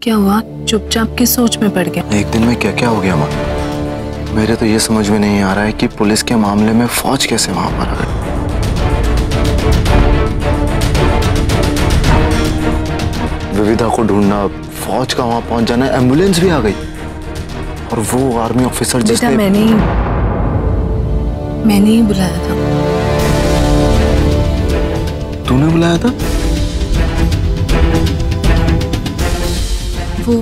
क्या हुआ? चुपचाप किस सोच में पड़ गया? एक दिन में क्या क्या हो गया माँ? मेरे तो ये समझ में नहीं आ रहा है कि पुलिस के मामले में फौज कैसे वहां पर आ गई। विविधा को ढूंढना, फौज का वहां पहुंच जाना, एम्बुलेंस भी आ गई और वो आर्मी ऑफिसर जिसने मैंने ही बुलाया था। तूने बुलाया था? वो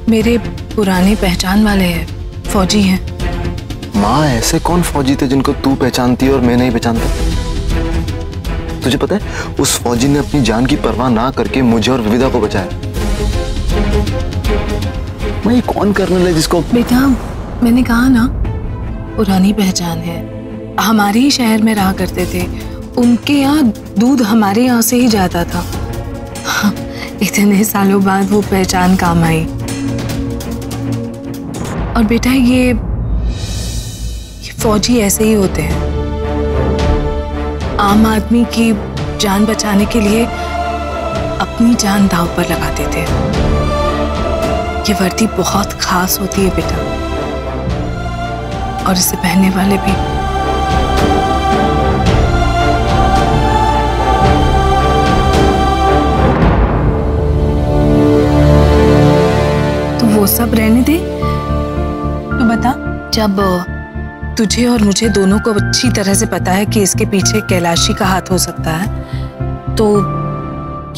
मेरे पुराने पहचान वाले हैं, फौजी हैं। माँ, ऐसे कौन फौजी थे जिनको तू पहचानती है और मैं नहीं पहचानता? तुझे पता है उस फौजी ने अपनी जान की परवाह ना करके मुझे और विविधा को बचाया। मैं ये कौन कर्नल है जिसको? बेटा, मैंने कहा ना, पुरानी पहचान है। हमारे ही शहर में रहा करते थे। उनके यहाँ दूध हमारे यहाँ से ही जाता था। हाँ, इतने सालों बाद वो पहचान काम आई। और बेटा, ये फौजी ऐसे ही होते हैं। आम आदमी की जान बचाने के लिए अपनी जान दांव पर लगा देते हैं। ये वर्दी बहुत खास होती है बेटा, और इसे पहनने वाले भी। तो वो सब रहने दे। तो बता, जब तुझे और मुझे दोनों को अच्छी तरह से पता है कि इसके पीछे कैलाशी का हाथ हो सकता है, तो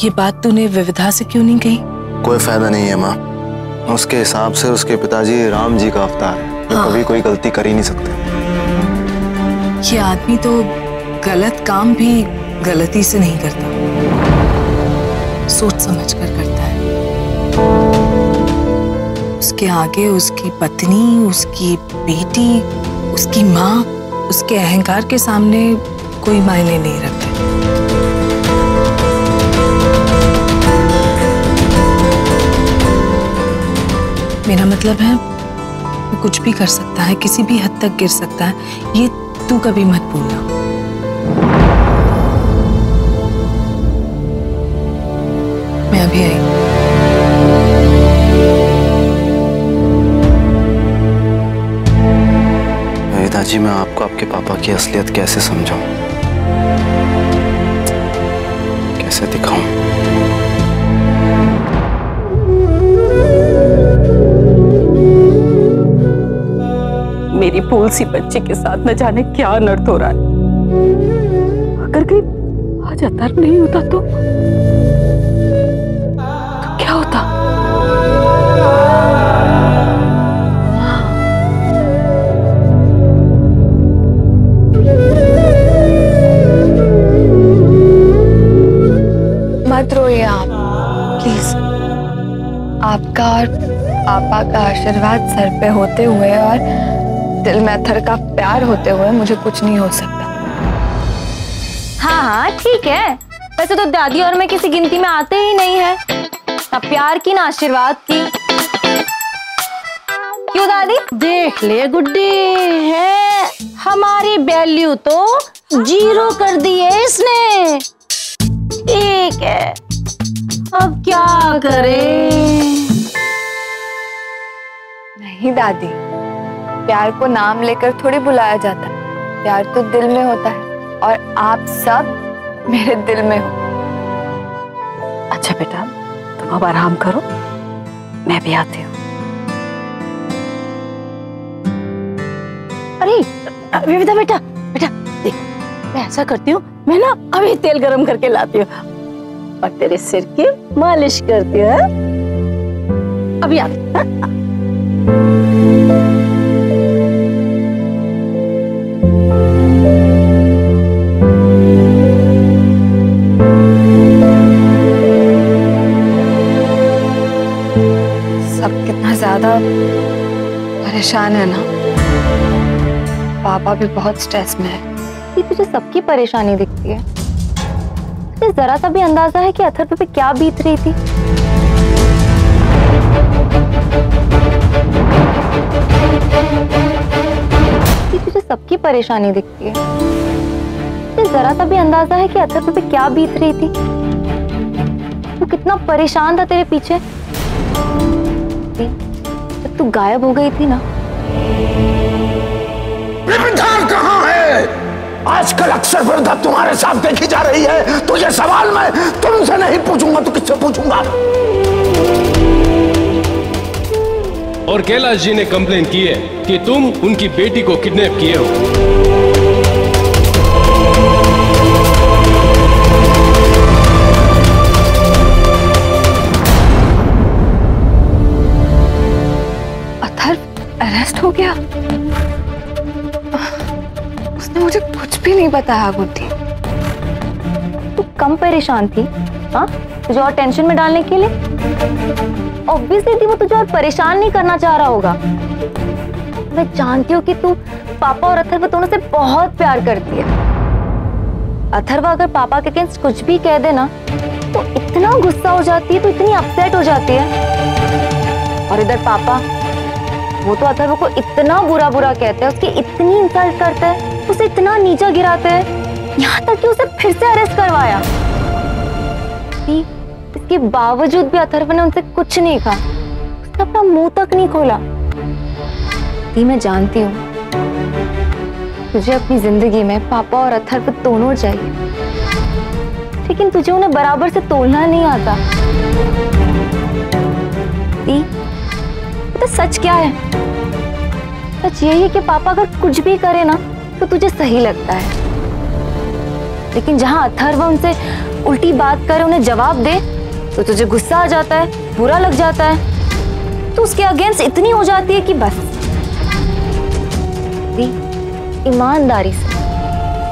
ये बात तूने विविधा से क्यों नहीं कही? कोई फायदा नहीं है माँ। उसके हिसाब से उसके पिताजी राम जी का अवतार है। हाँ। कभी कोई गलती कर ही नहीं सकते। ये आदमी तो गलत काम भी गलती से नहीं करता, सोच समझ कर करता है। उसके आगे उसकी पत्नी, उसकी बेटी, उसकी माँ, उसके अहंकार के सामने कोई मायने नहीं रखते। मेरा मतलब है, वो कुछ भी कर सकता है, किसी भी हद तक गिर सकता है। ये तू कभी मत भूलना। मैं अभी आई। विविधा जी, मैं आपको आपके पापा की असलियत कैसे समझाऊं, कैसे दिखाऊं? मेरी फूल सी बच्ची के साथ न जाने क्या अनर्थ हो रहा है। अगर कहीं आज अतर नहीं होता तो क्या होता? मत रोइए आप, प्लीज। आपका और पापा का आशीर्वाद सर पे होते हुए और दिल में अथर का प्यार होते हुए मुझे कुछ नहीं हो सकता। हाँ हाँ ठीक है, वैसे तो दादी और मैं किसी गिनती में आते ही नहीं है, ना प्यार की ना आशीर्वाद की। क्यों दादी? देख ले गुड्डी, है हमारी वैल्यू तो 0 कर दी है इसने। ठीक है, अब क्या करें? नहीं दादी, प्यार को नाम लेकर थोड़ी बुलाया जाता है। प्यार तो दिल में होता है और आप सब मेरे दिल में हो। अच्छा बेटा, तुम अब आराम करो, मैं भी आती हूँ। अरे विविधा बेटा, बेटा देख, मैं ऐसा करती हूँ, मैं ना अभी तेल गरम करके लाती हूँ और तेरे सिर की मालिश करती हूँ। अभी आती हूँ। सब कितना ज्यादा परेशान है ना। पापा भी बहुत स्ट्रेस में है। कि तुझे सबकी परेशानी दिखती है, तुझे जरा सा भी अंदाजा है कि अथर्व पे क्या बीत रही थी? कि तुझे सबकी परेशानी दिखती है, तुझे जरा सा भी अंदाजा है कि अथर्व पे क्या बीत रही थी? वो कितना परेशान था तेरे पीछे। जब तू गायब हो गई थी ना, विपिन कहाँ है? आजकल अक्सर वृद्धा तुम्हारे साथ देखी जा रही है, तो ये सवाल मैं तुमसे नहीं पूछूंगा तो किससे पूछूंगा? और कैलाश जी ने कंप्लेन की है कि तुम उनकी बेटी को किडनैप किए हो। अथर्व अरेस्ट हो गया? उसने मुझे कुछ भी नहीं बताया बुद्धि। तू कम परेशान थी? हाँ, तुझे और टेंशन में डालने के लिए? ऑब्वियसली थी, वो तुझे और परेशान नहीं करना चाह रहा होगा। मैं जानती हूँ कि तू पापा और अथर्व दोनों से बहुत प्यार करती है। अथर्व अगर पापा के अगेंस्ट कुछ भी कह देना तो इतना गुस्सा हो जाती है, तो इतनी अपसेट हो जाती है। और इधर पापा, वो तो अथर्व को इतना बुरा बुरा कहते हैं, उसकी इतनी इंसल्ट करते हैं, उसे इतना नीचा गिराते हैं, यहाँ तक कि उसे फिर से अरेस्ट करवाया। इसके बावजूद भी अथर्व ने उनसे कुछ नहीं कहा, उसने अपना मुंह तक नहीं खोला। मैं जानती हूँ तुझे अपनी जिंदगी में पापा और अथर्व दोनों चाहिए, लेकिन तुझे उन्हें बराबर से तोलना नहीं आता। तो सच क्या है? सच यही है कि पापा अगर कुछ भी करे ना तो तुझे सही लगता है, लेकिन जहां अथर्व उनसे उल्टी बात करे, उन्हें जवाब दे, तो तुझे गुस्सा आ जाता है, बुरा लग जाता है, तो उसके अगेंस्ट इतनी हो जाती है कि बस। ईमानदारी से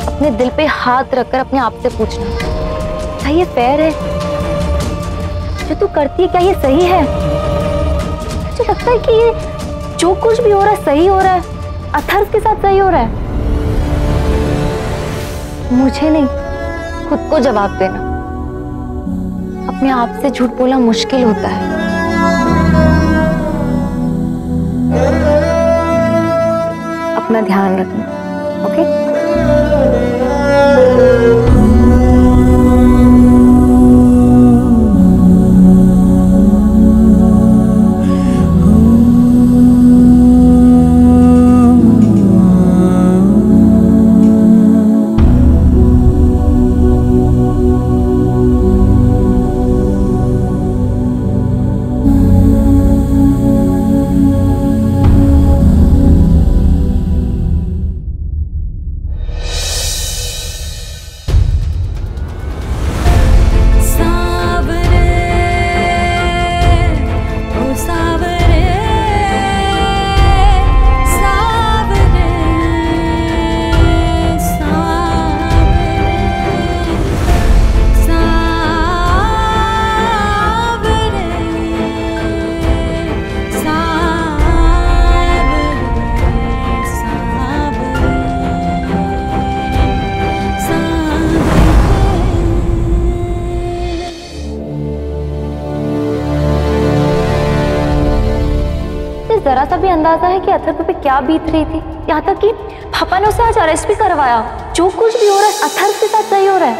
अपने दिल पे हाथ रखकर अपने आप से पूछना, क्या ये फेयर है? जो तू करती है क्या ये सही है? मुझे लगता है कि ये जो कुछ भी हो रहा है सही हो रहा है, अथर्व के साथ सही हो रहा है। मुझे नहीं, खुद को जवाब देना। अपने आप से झूठ बोलना मुश्किल होता है। अपना ध्यान रखना, ओके? जरा सा भी अंदाजा है कि अथर्व पे क्या बीत रही थी, यहाँ तक कि पापा ने उसे आज अरेस्ट भी करवाया। जो कुछ भी हो रहा है अथर्व के साथ सही हो रहा है।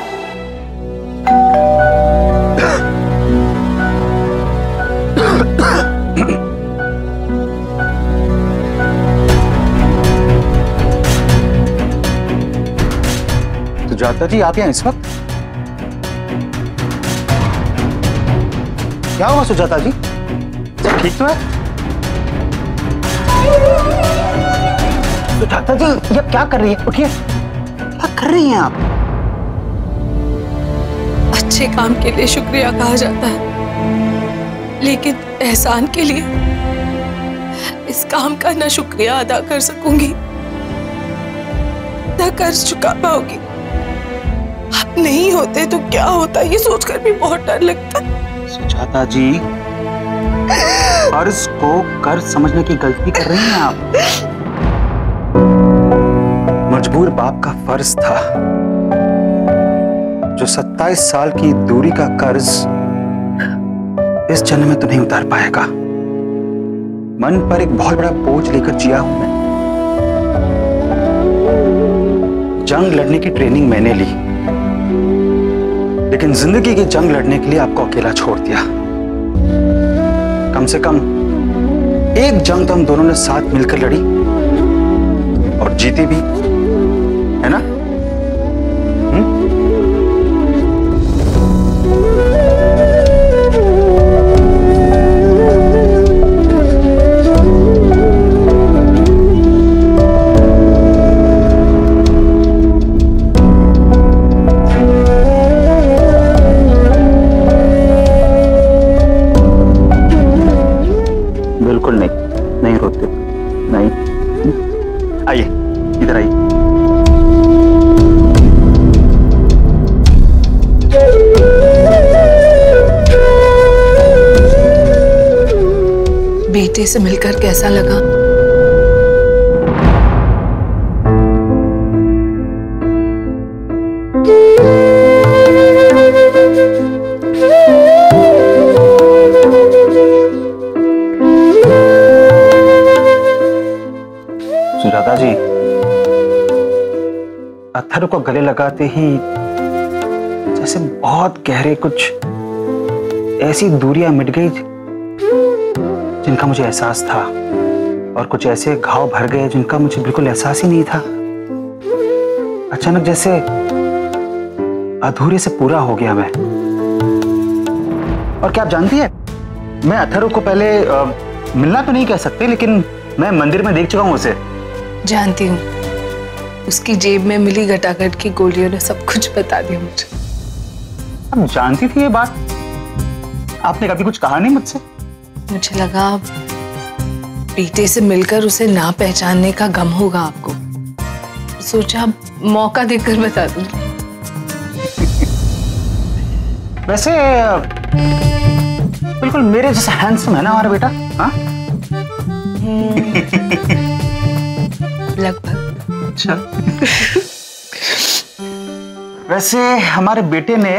सुजाता जी, आप यहाँ इस वक्त? क्या हुआ सुजाता जी? सब ठीक तो है? सुजाता जी, ये क्या कर रही है? उठिए, क्या कर रही हैं आप? अच्छे काम के लिए शुक्रिया कहा जाता है, लेकिन एहसान के लिए इस काम का ना शुक्रिया अदा कर सकूंगी ना कर्ज चुका पाऊंगी। आप नहीं होते तो क्या होता, ये सोचकर भी बहुत डर लगता है। सुजाता जी, कर्ज को कर्ज समझने की गलती कर रही हैं आप। मजबूर बाप का फर्ज था, जो 27 साल की दूरी का कर्ज इस जन्म में तो नहीं उतार पाएगा। मन पर एक बहुत बड़ा बोझ लेकर जिया हूं मैं। जंग लड़ने की ट्रेनिंग मैंने ली, लेकिन जिंदगी की जंग लड़ने के लिए आपको अकेला छोड़ दिया। कम से कम एक जंग तो हम दोनों ने साथ मिलकर लड़ी और जीती भी, है ना? बिल्कुल नहीं रोते, नहीं। आइए, इधर आइए। बेटे से मिलकर कैसा लगा? सुजाता जी, अथर्व को गले लगाते ही जैसे बहुत गहरे कुछ ऐसी दूरियां मिट गई जिनका मुझे एहसास था, और कुछ ऐसे घाव भर गए जिनका मुझे बिल्कुल एहसास ही नहीं था। अचानक जैसे अधूरे से पूरा हो गया मैं। और क्या आप जानती है, मैं अथर्व को पहले मिलना तो नहीं कह सकते, लेकिन मैं मंदिर में देख चुका हूं उसे। जानती हूँ, उसकी जेब में मिली गटागट की गोलियों ने सब कुछ बता दिया मुझे। आप जानती थी ये बात? आपने कभी कुछ कहा नहीं मुझसे? मुझे लगा बेटे से मिलकर उसे ना पहचानने का गम होगा आपको, सोचा मौका देकर बता दूं। वैसे बिल्कुल मेरे जैसा हैंडसम है ना हमारा बेटा? हाँ? लगभग। अच्छा। वैसे हमारे बेटे ने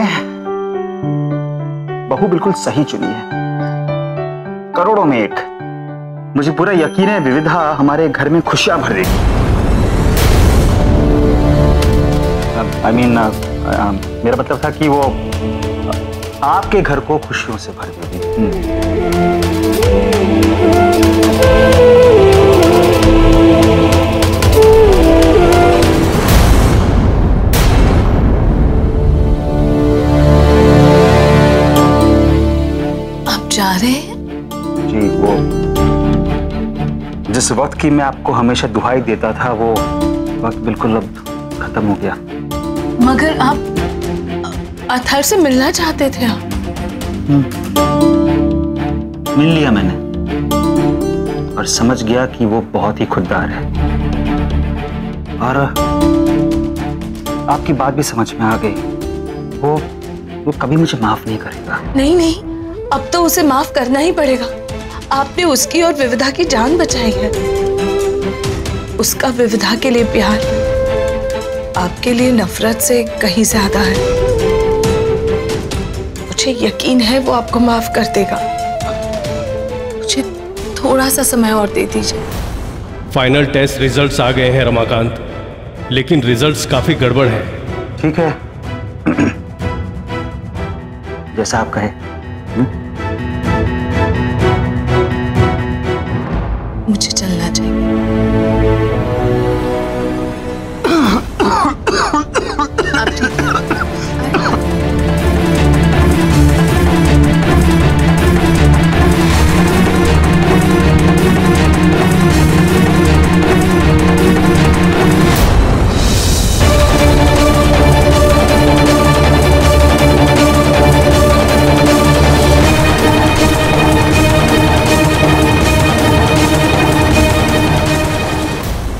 बहू बिल्कुल सही चुनी है, करोड़ों में एक। मुझे पूरा यकीन है विविधा हमारे घर में खुशियां भर देगी। I mean, मेरा मतलब था कि वो आपके घर को खुशियों से भर देगी। जा रहे हैं? जी, वो जिस वक्त की मैं आपको हमेशा दुहाई देता था, वो वक्त बिल्कुल अब खत्म हो गया। मगर आप अथर्व से मिलना चाहते थे? आप मिल लिया मैंने और समझ गया कि वो बहुत ही खुददार है, और आपकी बात भी समझ में आ गई। वो कभी मुझे माफ नहीं करेगा। नहीं नहीं, अब तो उसे माफ करना ही पड़ेगा। आपने उसकी और विविधा की जान बचाई है। उसका विविधा के लिए प्यार आपके लिए नफरत से कहीं ज्यादा है। मुझे यकीन है वो आपको माफ कर देगा। मुझे थोड़ा सा समय और दे दीजिए। फाइनल टेस्ट रिजल्ट्स आ गए हैं रमाकांत, लेकिन रिजल्ट्स काफी गड़बड़ हैं। ठीक है, जैसा आप कहे। मुझे चलना चाहिए। आप ठीक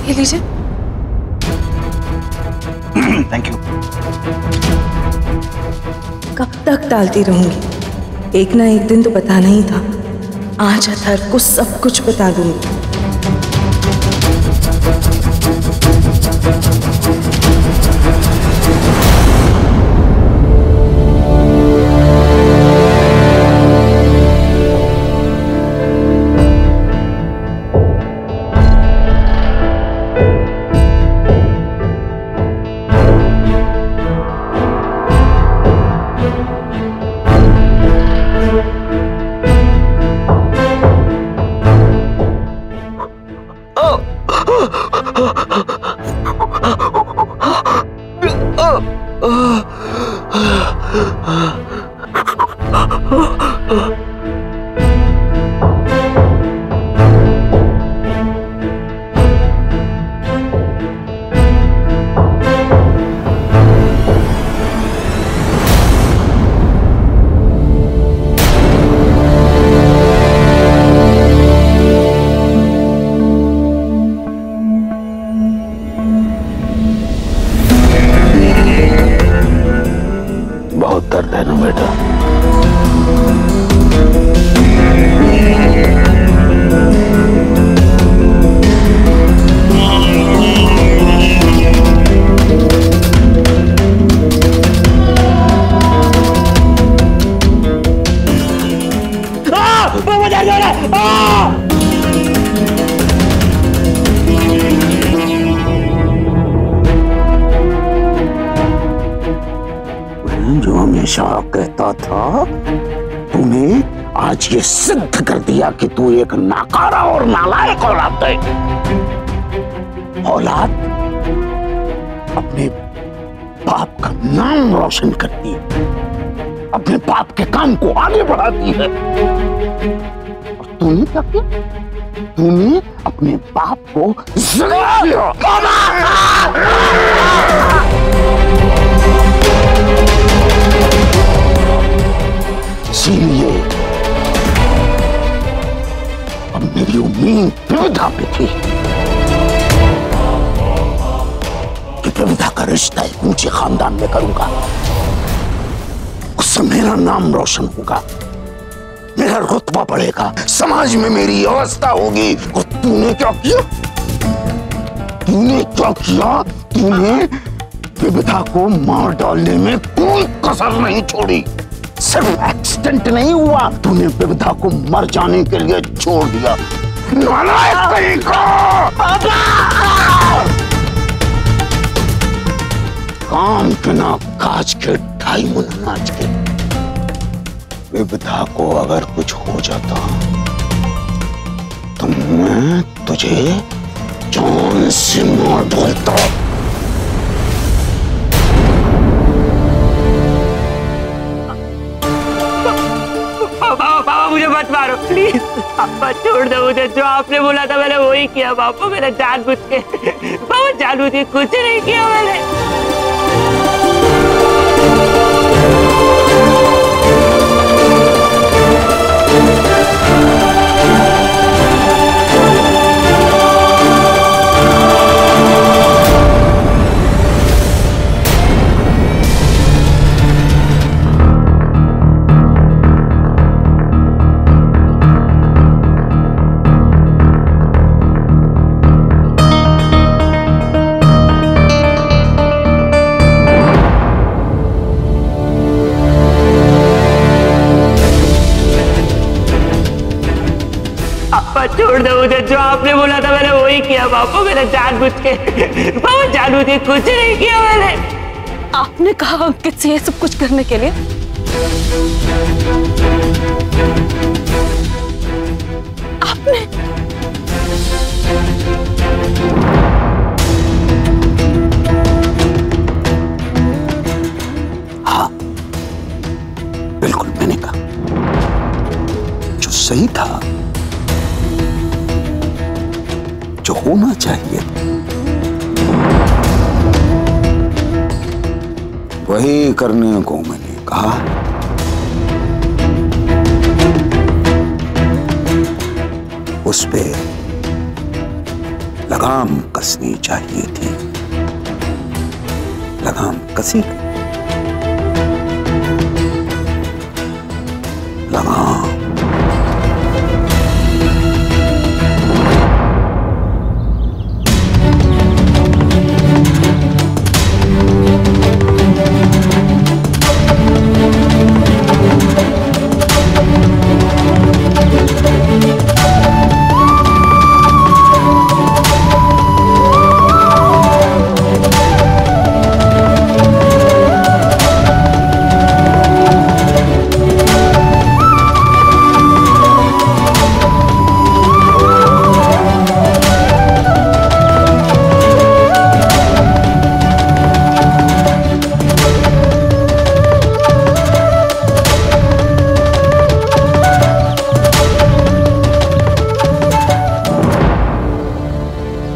हैं? लीजिए। Thank you. कब तक टालती रहूंगी? एक ना एक दिन तो बताना ही था। आज अथर्व को सब कुछ बता दूंगी। मैं जो हमेशा कहता था, तूने आज ये सिद्ध कर दिया कि तू एक नाकारा और नालायक औलाद है। औलाद अपने बाप का नाम रोशन करती है, अपने बाप के काम को आगे बढ़ाती है। और तूने क्या किया? तूने अपने बाप को जला दिया। इसीलिए अब मेरी उम्मीद विविधा पे थी कि विविधा का रिश्ता एक ऊंचे खानदान में करूंगा, उससे मेरा नाम रोशन होगा, मेरा रुतबा बढ़ेगा, समाज में मेरी अवस्था होगी। और तूने क्या किया? तूने क्या किया? तूने विविधा को मार डालने में कोई कसर नहीं छोड़ी। सिर्फ एक्सीडेंट नहीं हुआ, तूने विविधा को मर जाने के लिए छोड़ दिया। नालायक कहीं का! काम के ना काज के ढाई मुन अनाज के। विविधा को अगर कुछ हो जाता तो मैं तुझे जान से मार डालता। पापा मुझे मत मारो प्लीज, पापा छोड़ दो मुझे। जो आपने बोला था मैंने वही किया पापा, मैंने जानबूझ के, पापा जानबूझ के कुछ नहीं किया मैंने। छोड़ दो मुझे। जो आपने बोला था मैंने वही किया पापा, मैंने जानबूझ के, पापा जानबूझ के कुछ नहीं किया मैंने। आपने कहा अंकित से ये सब कुछ करने के लिए? आपने? हाँ बिल्कुल, मैंने कहा जो सही था, जो होना चाहिए वही करने को मैंने कहा। उस पे लगाम कसनी चाहिए थी, लगाम कसी लगाम।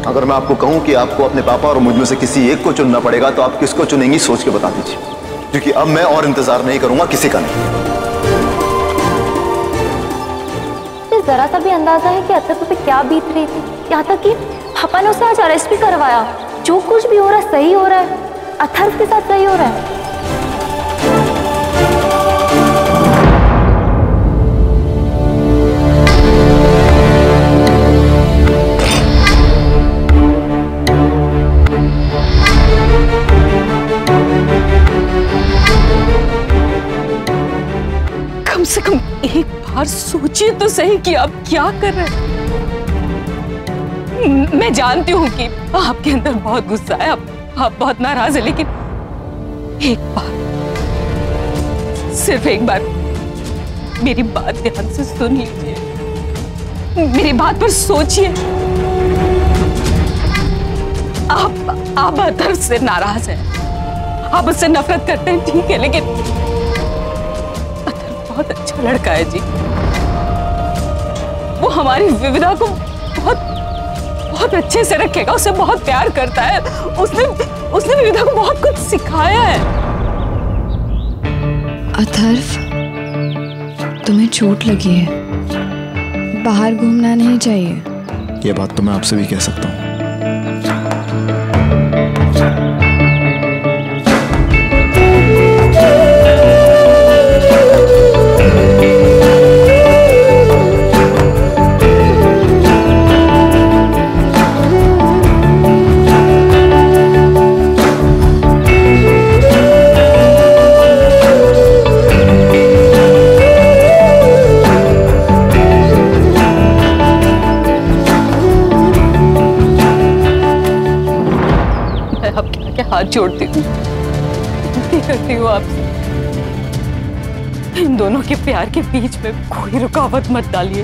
अगर मैं आपको कहूं कि आपको अपने पापा और मुझ में से किसी एक को चुनना पड़ेगा तो आप किसको चुनेंगी, सोच के बता दीजिए, क्योंकि अब मैं और इंतजार नहीं करूंगा किसी का नहीं। जरा सा भी अंदाजा है कि अतर्फ पे क्या बीत रही थी, यहाँ तक कि पापा ने उसे आज अरेस्ट भी करवाया। जो कुछ भी हो रहा है सही हो रहा है, अथर्व के साथ सही हो रहा है। कम से कम एक बार सोचिए सोचिए तो सही कि आप क्या कर रहे हैं। मैं जानती हूँ कि आपके अंदर बहुत गुस्सा है, आप बहुत नाराज है, लेकिन एक बार, सिर्फ एक बार मेरी बात ध्यान से सुन लीजिए, मेरी बात पर सोचिए। आप अतर से नाराज हैं, आप उससे नफरत करते हैं, ठीक है, लेकिन अतर बहुत अच्छा लड़का है जी। वो हमारी विविधा को बहुत अच्छे से रखेगा, उससे बहुत प्यार करता है, उसने विविधा को बहुत कुछ सिखाया है। अथर्व, तुम्हें चोट लगी है, बाहर घूमना नहीं चाहिए। ये बात तो मैं आपसे भी कह सकता हूँ। हाथ जोड़ती हूँ, करती हूँ आपसे, इन दोनों के प्यार के बीच में कोई रुकावट मत डालिए।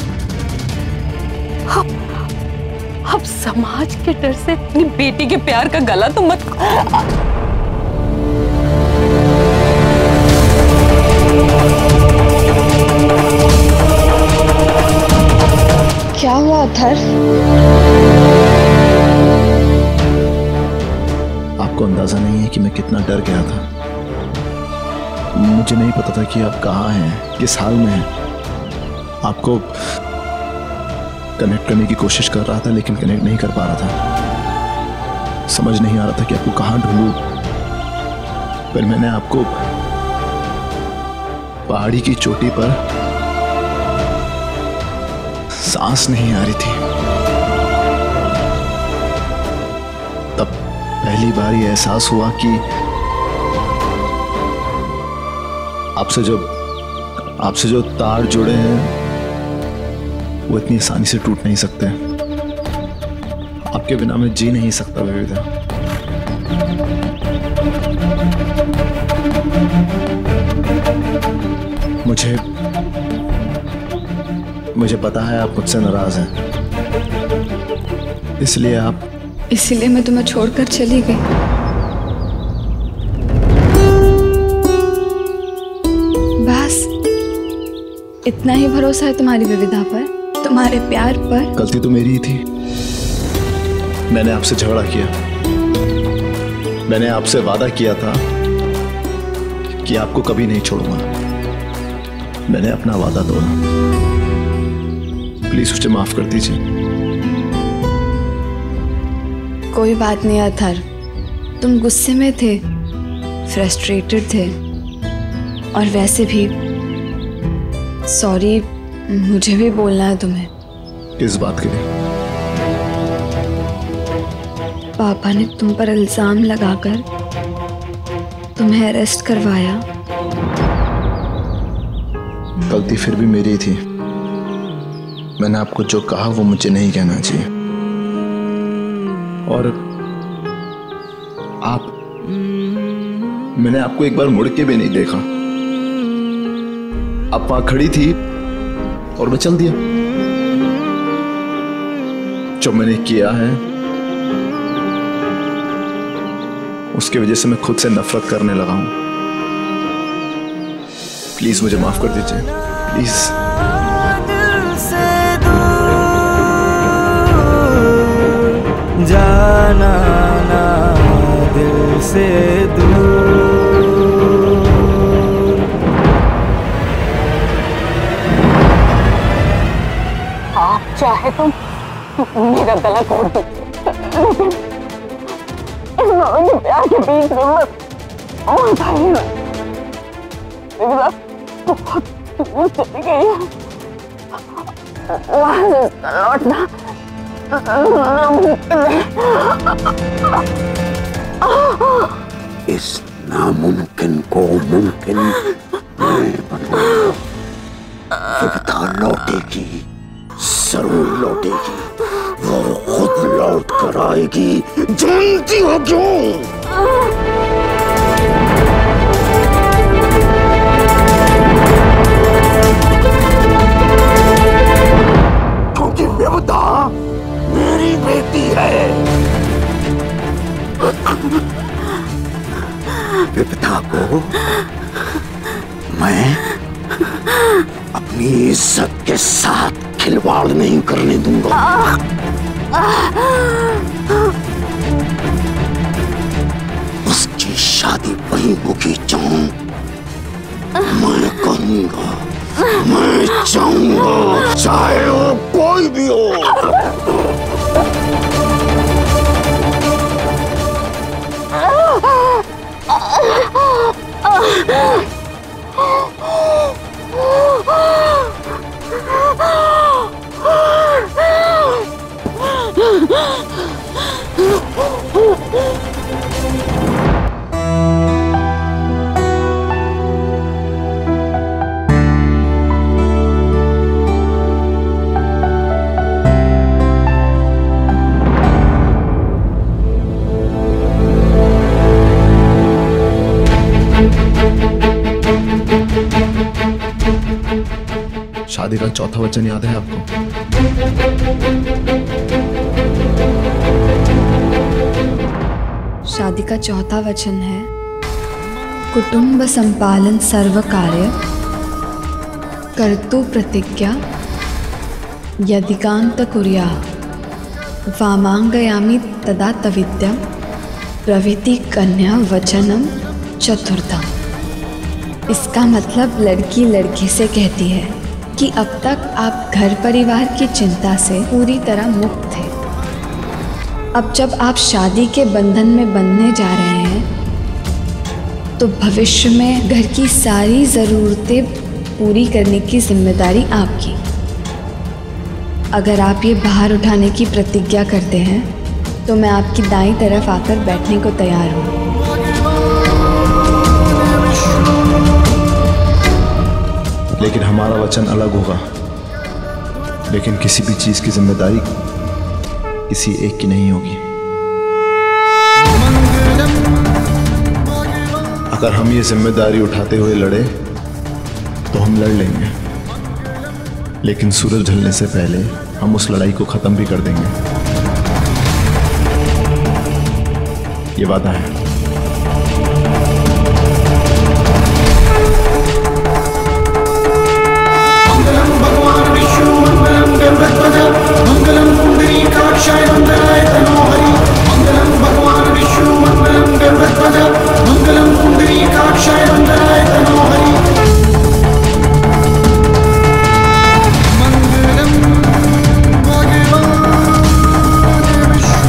आप समाज के डर से अपनी बेटी के प्यार का गला तो मत। क्या हुआ अथर्व? आपको अंदाजा नहीं है कि मैं कितना डर गया था। मुझे नहीं पता था कि आप कहाँ हैं, किस हाल में हैं। आपको कनेक्ट करने की कोशिश कर रहा था, लेकिन कनेक्ट नहीं कर पा रहा था। समझ नहीं आ रहा था कि आपको कहाँ ढूंढूं। फिर मैंने आपको पहाड़ी की चोटी पर, सांस नहीं आ रही थी, तब पहली बार ये एहसास हुआ कि आपसे जो तार जुड़े हैं वो इतनी आसानी से टूट नहीं सकते। आपके बिना मैं जी नहीं सकता विविधा। मुझे पता है आप मुझसे नाराज हैं, इसलिए मैं तुम्हें छोड़कर चली गई। बस इतना ही भरोसा है तुम्हारी विविधा पर, तुम्हारे प्यार पर? गलती तो मेरी ही थी। मैंने आपसे झगड़ा किया। मैंने आपसे वादा किया था कि आपको कभी नहीं छोड़ूंगा। मैंने अपना वादा तोड़ा। प्लीज मुझे माफ कर दीजिए। कोई बात नहीं अथर्व, तुम गुस्से में थे, फ्रस्ट्रेटेड थे, और वैसे भी सॉरी मुझे भी बोलना है तुम्हें। किस बात के लिए? पापा ने तुम पर इल्जाम लगाकर तुम्हें अरेस्ट करवाया। गलती फिर भी मेरी थी। मैंने आपको जो कहा वो मुझे नहीं कहना चाहिए। और मैंने आपको एक बार मुड़ के भी नहीं देखा। आप वहां खड़ी थी और मैं चल दिया। जो मैंने किया है उसकी वजह से मैं खुद से नफरत करने लगा हूं। प्लीज मुझे माफ कर दीजिए, प्लीज। जाना ना दिल से दूर। आप चाहे तो मेरा गला तोड़ दो, लेकिन प्यार के बीच में मत आइए ना। विविधा बहुत दूर चली गई है, वहां से लौटना इस नामुमकिन को मुमकिन मैं बनाऊंगा। विपदा लौटेगी, जरूर लौटेगी। वो खुद लौट कर आएगी, जानती हो क्यों? क्योंकि विपदा मेरी बेटी है। विपदा को मैं अपनी इज्जत के साथ खिलवाड़ नहीं करने दूंगा। उसकी शादी वहीं होगी जहां मैं करूंगा। मैं चाहूंगा, चाहे वो कोई भी हो। शादी का चौथा वचन याद है आपको? शादी का चौथा वचन है, कुटुंब संपालन सर्व कार्य कर्तु प्रतिज्ञा यदिकांत कुर्या वामांगयामि तदा तविद्यम प्रविति कन्या वचनम चतुर्थम। इसका मतलब लड़की लड़के से कहती है कि अब तक आप घर परिवार की चिंता से पूरी तरह मुक्त थे। अब जब आप शादी के बंधन में बंधने जा रहे हैं तो भविष्य में घर की सारी ज़रूरतें पूरी करने की जिम्मेदारी आपकी। अगर आप ये बाहर उठाने की प्रतिज्ञा करते हैं तो मैं आपकी दाईं तरफ आकर बैठने को तैयार हूँ। लेकिन हमारा वचन अलग होगा। लेकिन किसी भी चीज की जिम्मेदारी किसी एक की नहीं होगी। अगर हम ये जिम्मेदारी उठाते हुए लड़े तो हम लड़ लेंगे, लेकिन सूरज ढलने से पहले हम उस लड़ाई को खत्म भी कर देंगे। ये वादा है। मंगलम पुंडरीकाक्षाय मंगलाय तनोहरि। मंगलम भगवान विष्णु मंगलम गरुड़ध्वज। मंगलम पुंडरीकाक्षाय मंगलाय तनोहरि। मंगलम भगवान विष्णु।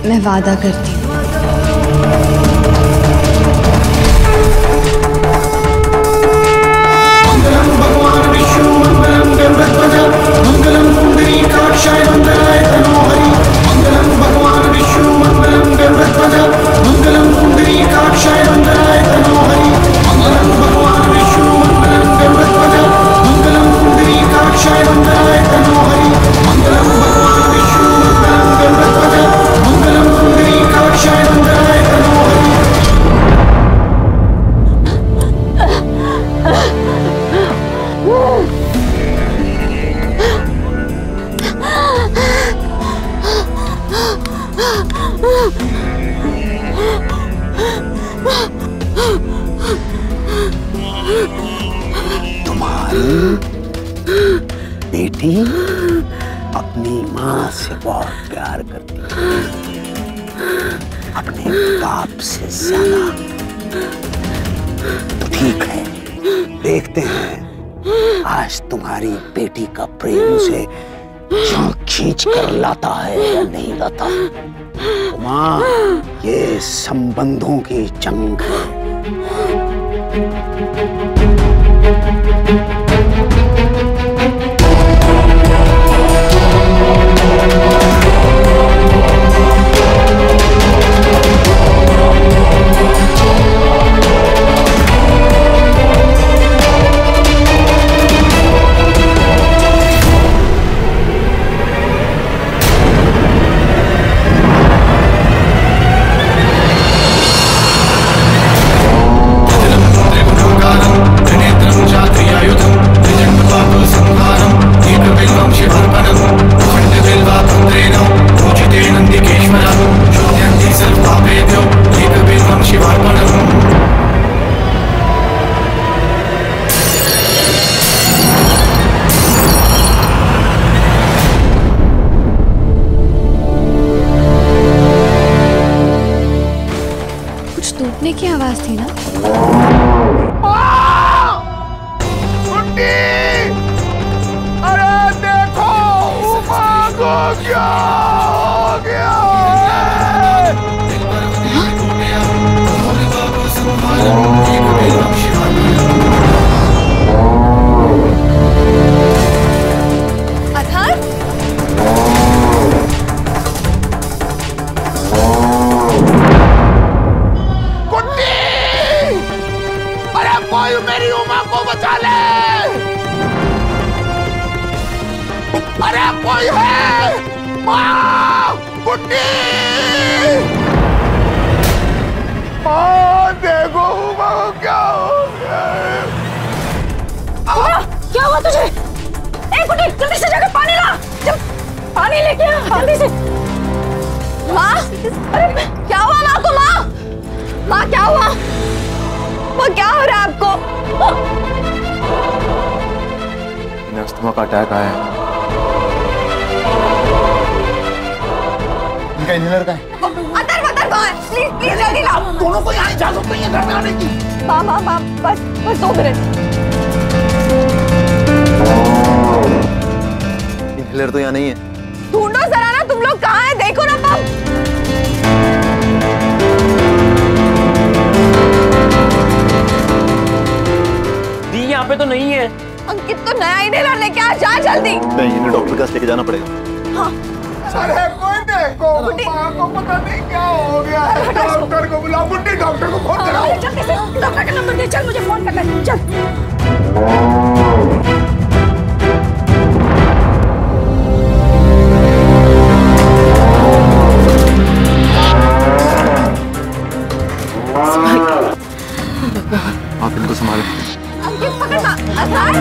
मैं वादा करती हूँ। मंगलम पुंडरीकाक्षाय मंगलाय तनोहरि। मंगलम भगवान विष्णु मंगलम गरुड़ध्वज। मंगलम पुंडरीकाक्षाय मंगलाय तनोहरि। मंगलम भगवान विष्णु मंगलम गरुड़ध्वज। मंगलम पुंडरीकाक्षाय मंगलाय तनोहरि। मंगलम भगवान विष्णु मंगलम गरुड़ध्वज। मंगलम पुंडरीकाक्षाय मंगलाय तनोहरि। तुम्हारी बेटी अपनी माँ से बहुत प्यार करती है, अपने बाप से ज्यादा। तो ठीक है, देखते हैं आज तुम्हारी बेटी का प्रेम उसे जान खींच कर लाता है या नहीं लाता। माँ, ये संबंधों की जंग है। पास थी ना? अरे देखो उमा को क्या हो गया अथर्व? कुट्टी! अरे कोई मेरी उमा को बचा ले! अरे कोई है! माँ! कुट्टी! माँ देखो उमा को क्या हो गया है? क्या हुआ तुझे? ए कुटी, जल्दी से जाकर पानी ला। पानी लेके आ जल्दी से। माँ, अरे क्या हुआ माँ को? माँ, माँ क्या हुआ? माँ क्या हो रहा है आपको? इन्हें अस्थमा का अटैक आया है। इनका इंजीनियर का है। अतर प्लीज प्लीज जल्दी लाओ। दोनों को यहाँ इजाजत नहीं है घर में आने की। माँ बस 2 मिनट। इनहेलर तो यहाँ नहीं है। ढूंढो जरा ना, तुम लोग कहाँ हैं? देखो ना पाओ। दी यहाँ पे तो नहीं है। अंकित तो नया इनहेलर लेके आ, जा जल्दी। नहीं, इन्हें डॉक्टर के पास लेके जाना पड़ेगा। हाँ। अरे कोई देखो माँ को पता नहीं क्या हो गया है। डॉक्टर को बुलाओ। बुड्ढी डॉक्टर को फोन कराओ। जल्दी से डॉक्टर का नंबर दे। चल मुझे फोन करना है। चल। आप इनको संभालें। अंकित पकड़ना। अथर्व?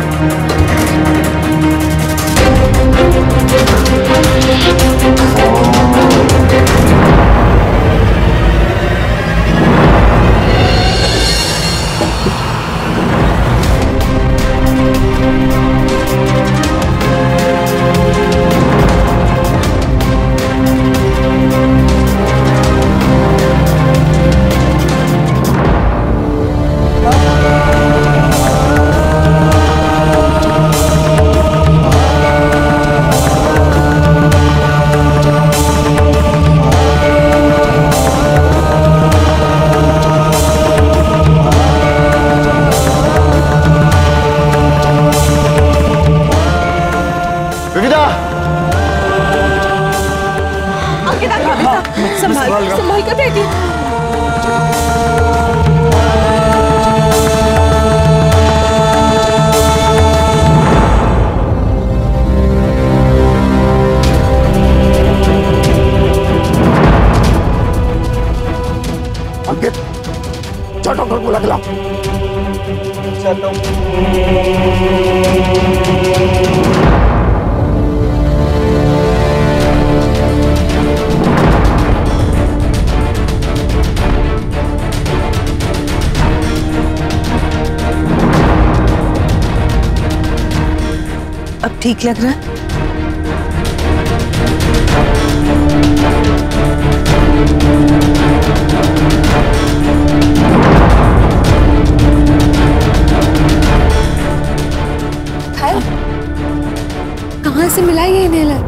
संभाल कर बेटी। अंकित, जा डॉक्टर को बुला के लाओ। चाहता हूँ। अब ठीक लग रहा है? कहाँ से मिला ये इनहेलर?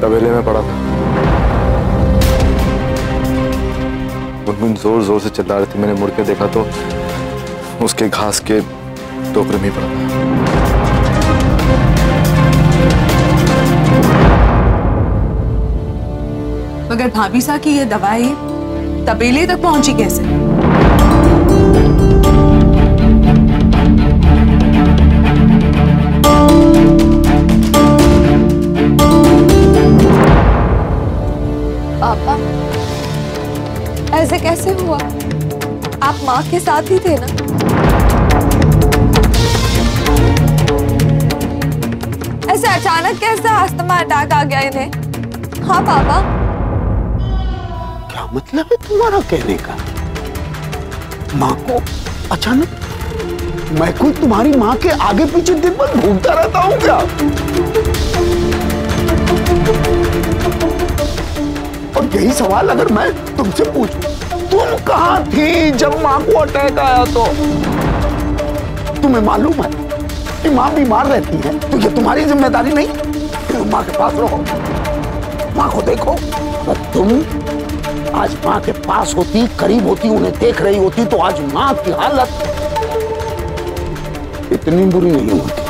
तबेले में पड़ा था। गुनगुन जोर जोर से चिल्ला रही थी। मैंने मुड़ के देखा तो उसके घास के टोकरे में पड़ा था। मगर भाभी साहब की ये दवाई तबेले तक पहुंची कैसे? पापा, ऐसे कैसे हुआ? आप माँ के साथ ही थे ना? ऐसे अचानक कैसे अस्थमा अटैक आ गया इन्हें? हाँ पापा। क्या मतलब है तुम्हारा कहने का? माँ को अचानक? मैं कोई तुम्हारी माँ के आगे पीछे दिन भर घूमता रहता हूँ क्या? और यही सवाल अगर मैं तुमसे पूछूं तुम कहाँ थी जब माँ को अटैक आया? तो तुम्हें मालूम है कि माँ बीमार रहती है, तो ये तुम्हारी जिम्मेदारी नहीं? तुम माँ के पास रहो, माँ को देखो। और तुम आज माँ के पास होती, करीब होती, उन्हें देख रही होती, तो आज माँ की हालत इतनी बुरी नहीं होती।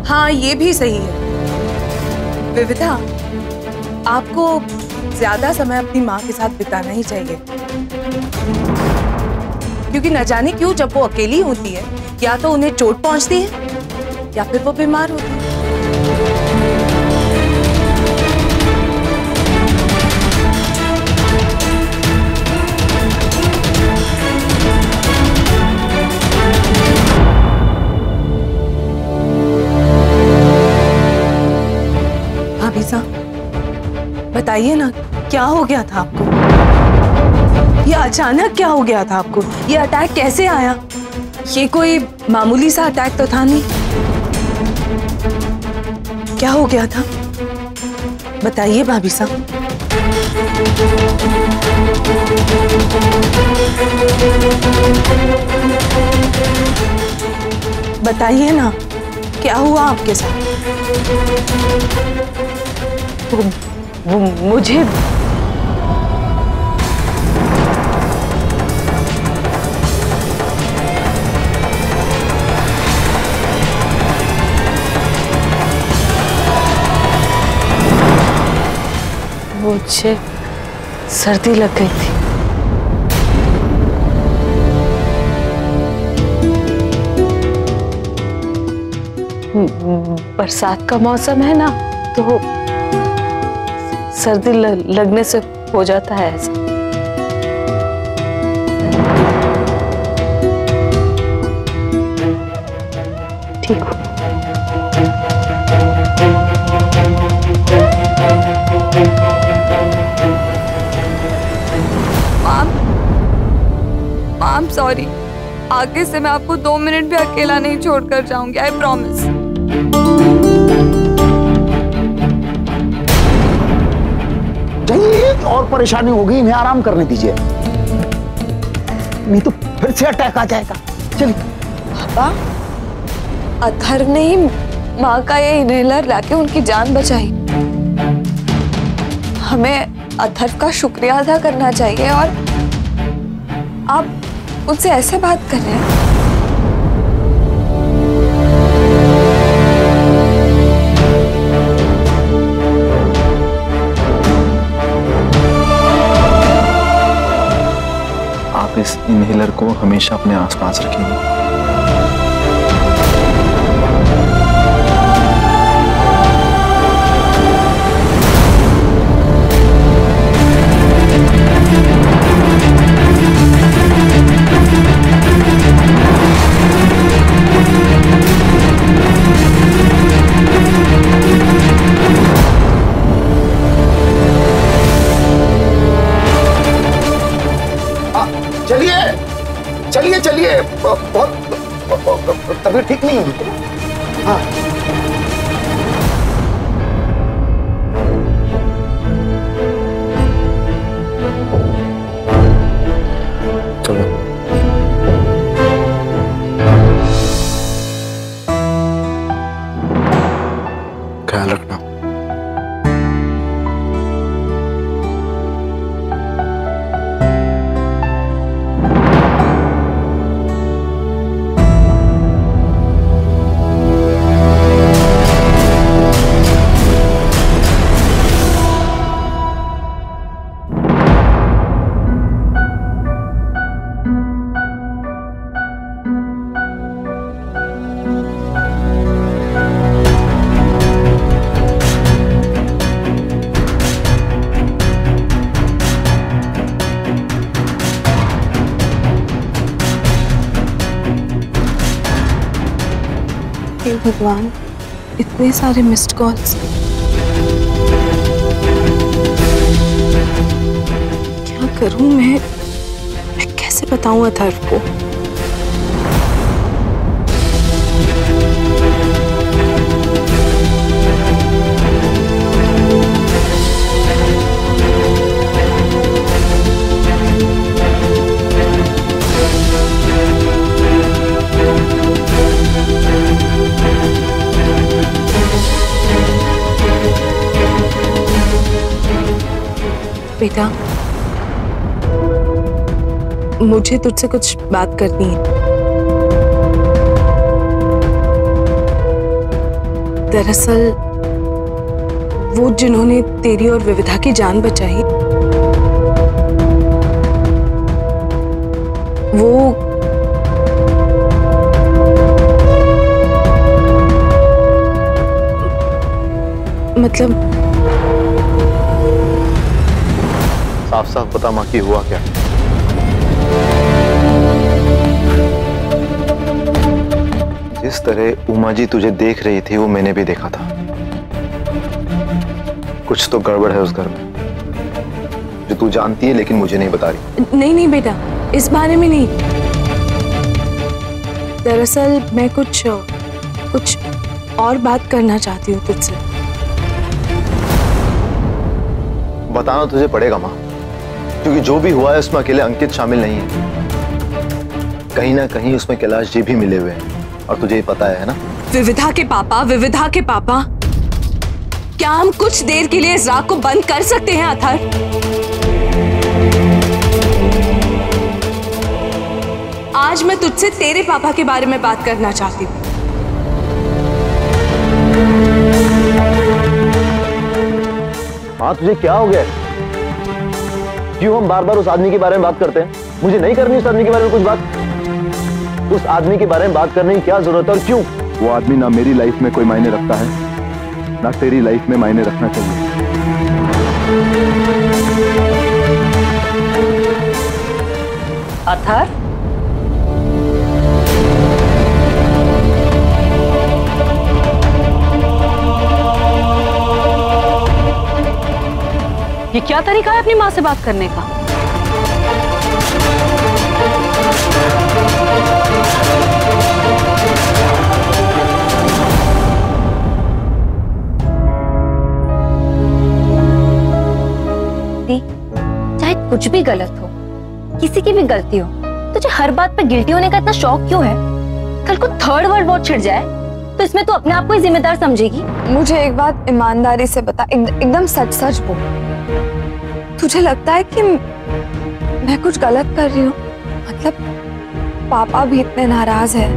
हाँ, ये भी सही है विविधा, आपको ज्यादा समय अपनी माँ के साथ बिताना ही चाहिए, क्योंकि न जाने क्यों जब वो अकेली होती है या तो उन्हें चोट पहुंचती है या फिर वो बीमार होती है। भाभी साहब, बताइए ना, क्या हो गया था आपको? ये अचानक क्या हो गया था आपको? ये अटैक कैसे आया? ये कोई मामूली सा अटैक तो था नहीं। क्या हो गया था? बताइए भाभी साहब। बताइए ना, क्या हुआ आपके साथ? मुझे मुझे सर्दी लग गई थी। बरसात का मौसम है ना, तो सर्दी लगने से हो जाता है ऐसा। ठीक हो? माम सॉरी, आगे से मैं आपको 2 मिनट भी अकेला नहीं छोड़कर जाऊंगी, आई प्रॉमिस। चाहिए और परेशानी होगी, इन्हें आराम करने दीजिए, नहीं तो फिर से अटैक आ जाएगा। चलिए। पापा, अथर्व ने ही माँ का ये इनहेलर लाके उनकी जान बचाई। हमें अथर्व का शुक्रिया अदा करना चाहिए, और आप उनसे ऐसे बात कर रहे हैं। आप इस इनहेलर को हमेशा अपने आसपास रखेंगे। चलिए चलिए, बहुत तबीयत ठीक नहीं होगी। हाँ, चलो। ख्याल रखना। हे भगवान, इतने सारे मिस्ड कॉल्स। क्या करूं मैं कैसे बताऊं अथर्व को? बेटा, मुझे तुझसे कुछ बात करनी है। दरअसल वो जिन्होंने तेरी और विविधा की जान बचाई, वो मतलब साफ साफ बता माँ की हुआ क्या? जिस तरह उमा जी तुझे देख रही थी वो मैंने भी देखा था। कुछ तो गड़बड़ है उस घर में जो तू जानती है लेकिन मुझे नहीं बता रही। नहीं नहीं बेटा, इस बारे में नहीं। दरअसल मैं कुछ और बात करना चाहती हूँ तुझसे। बताना तुझे पड़ेगा माँ, क्योंकि जो भी हुआ है उसमें अकेले अंकित शामिल नहीं है। कहीं ना कहीं उसमें कैलाश जी भी मिले हुए हैं और तुझे ही पता है ना। विविधा के पापा, क्या हम कुछ देर के लिए इस राग को बंद कर सकते हैं अथर? आज मैं तुझसे तेरे पापा के बारे में बात करना चाहती हूँ। माँ तुझे क्या हो गया? क्यों हम बार बार उस आदमी के बारे में बात करते हैं? मुझे नहीं करनी उस आदमी के बारे में कुछ बात। उस आदमी के बारे में बात करने की क्या जरूरत है और क्यों? वो आदमी ना मेरी लाइफ में कोई मायने रखता है ना तेरी लाइफ में मायने रखना चाहिए। अथर, ये क्या तरीका है अपनी माँ से बात करने का? चाहे कुछ भी गलत हो, किसी की भी गलती हो, तुझे हर बात पे गिल्टी होने का इतना शौक क्यों है? कल को थर्ड वर्ल्ड वॉर छिड़ जाए तो इसमें तू अपने आप को ही जिम्मेदार समझेगी? मुझे एक बात ईमानदारी से बता, एकदम सच सच बोल। तुझे लगता है कि मैं कुछ गलत कर रही हूँ? मतलब पापा भी इतने नाराज है,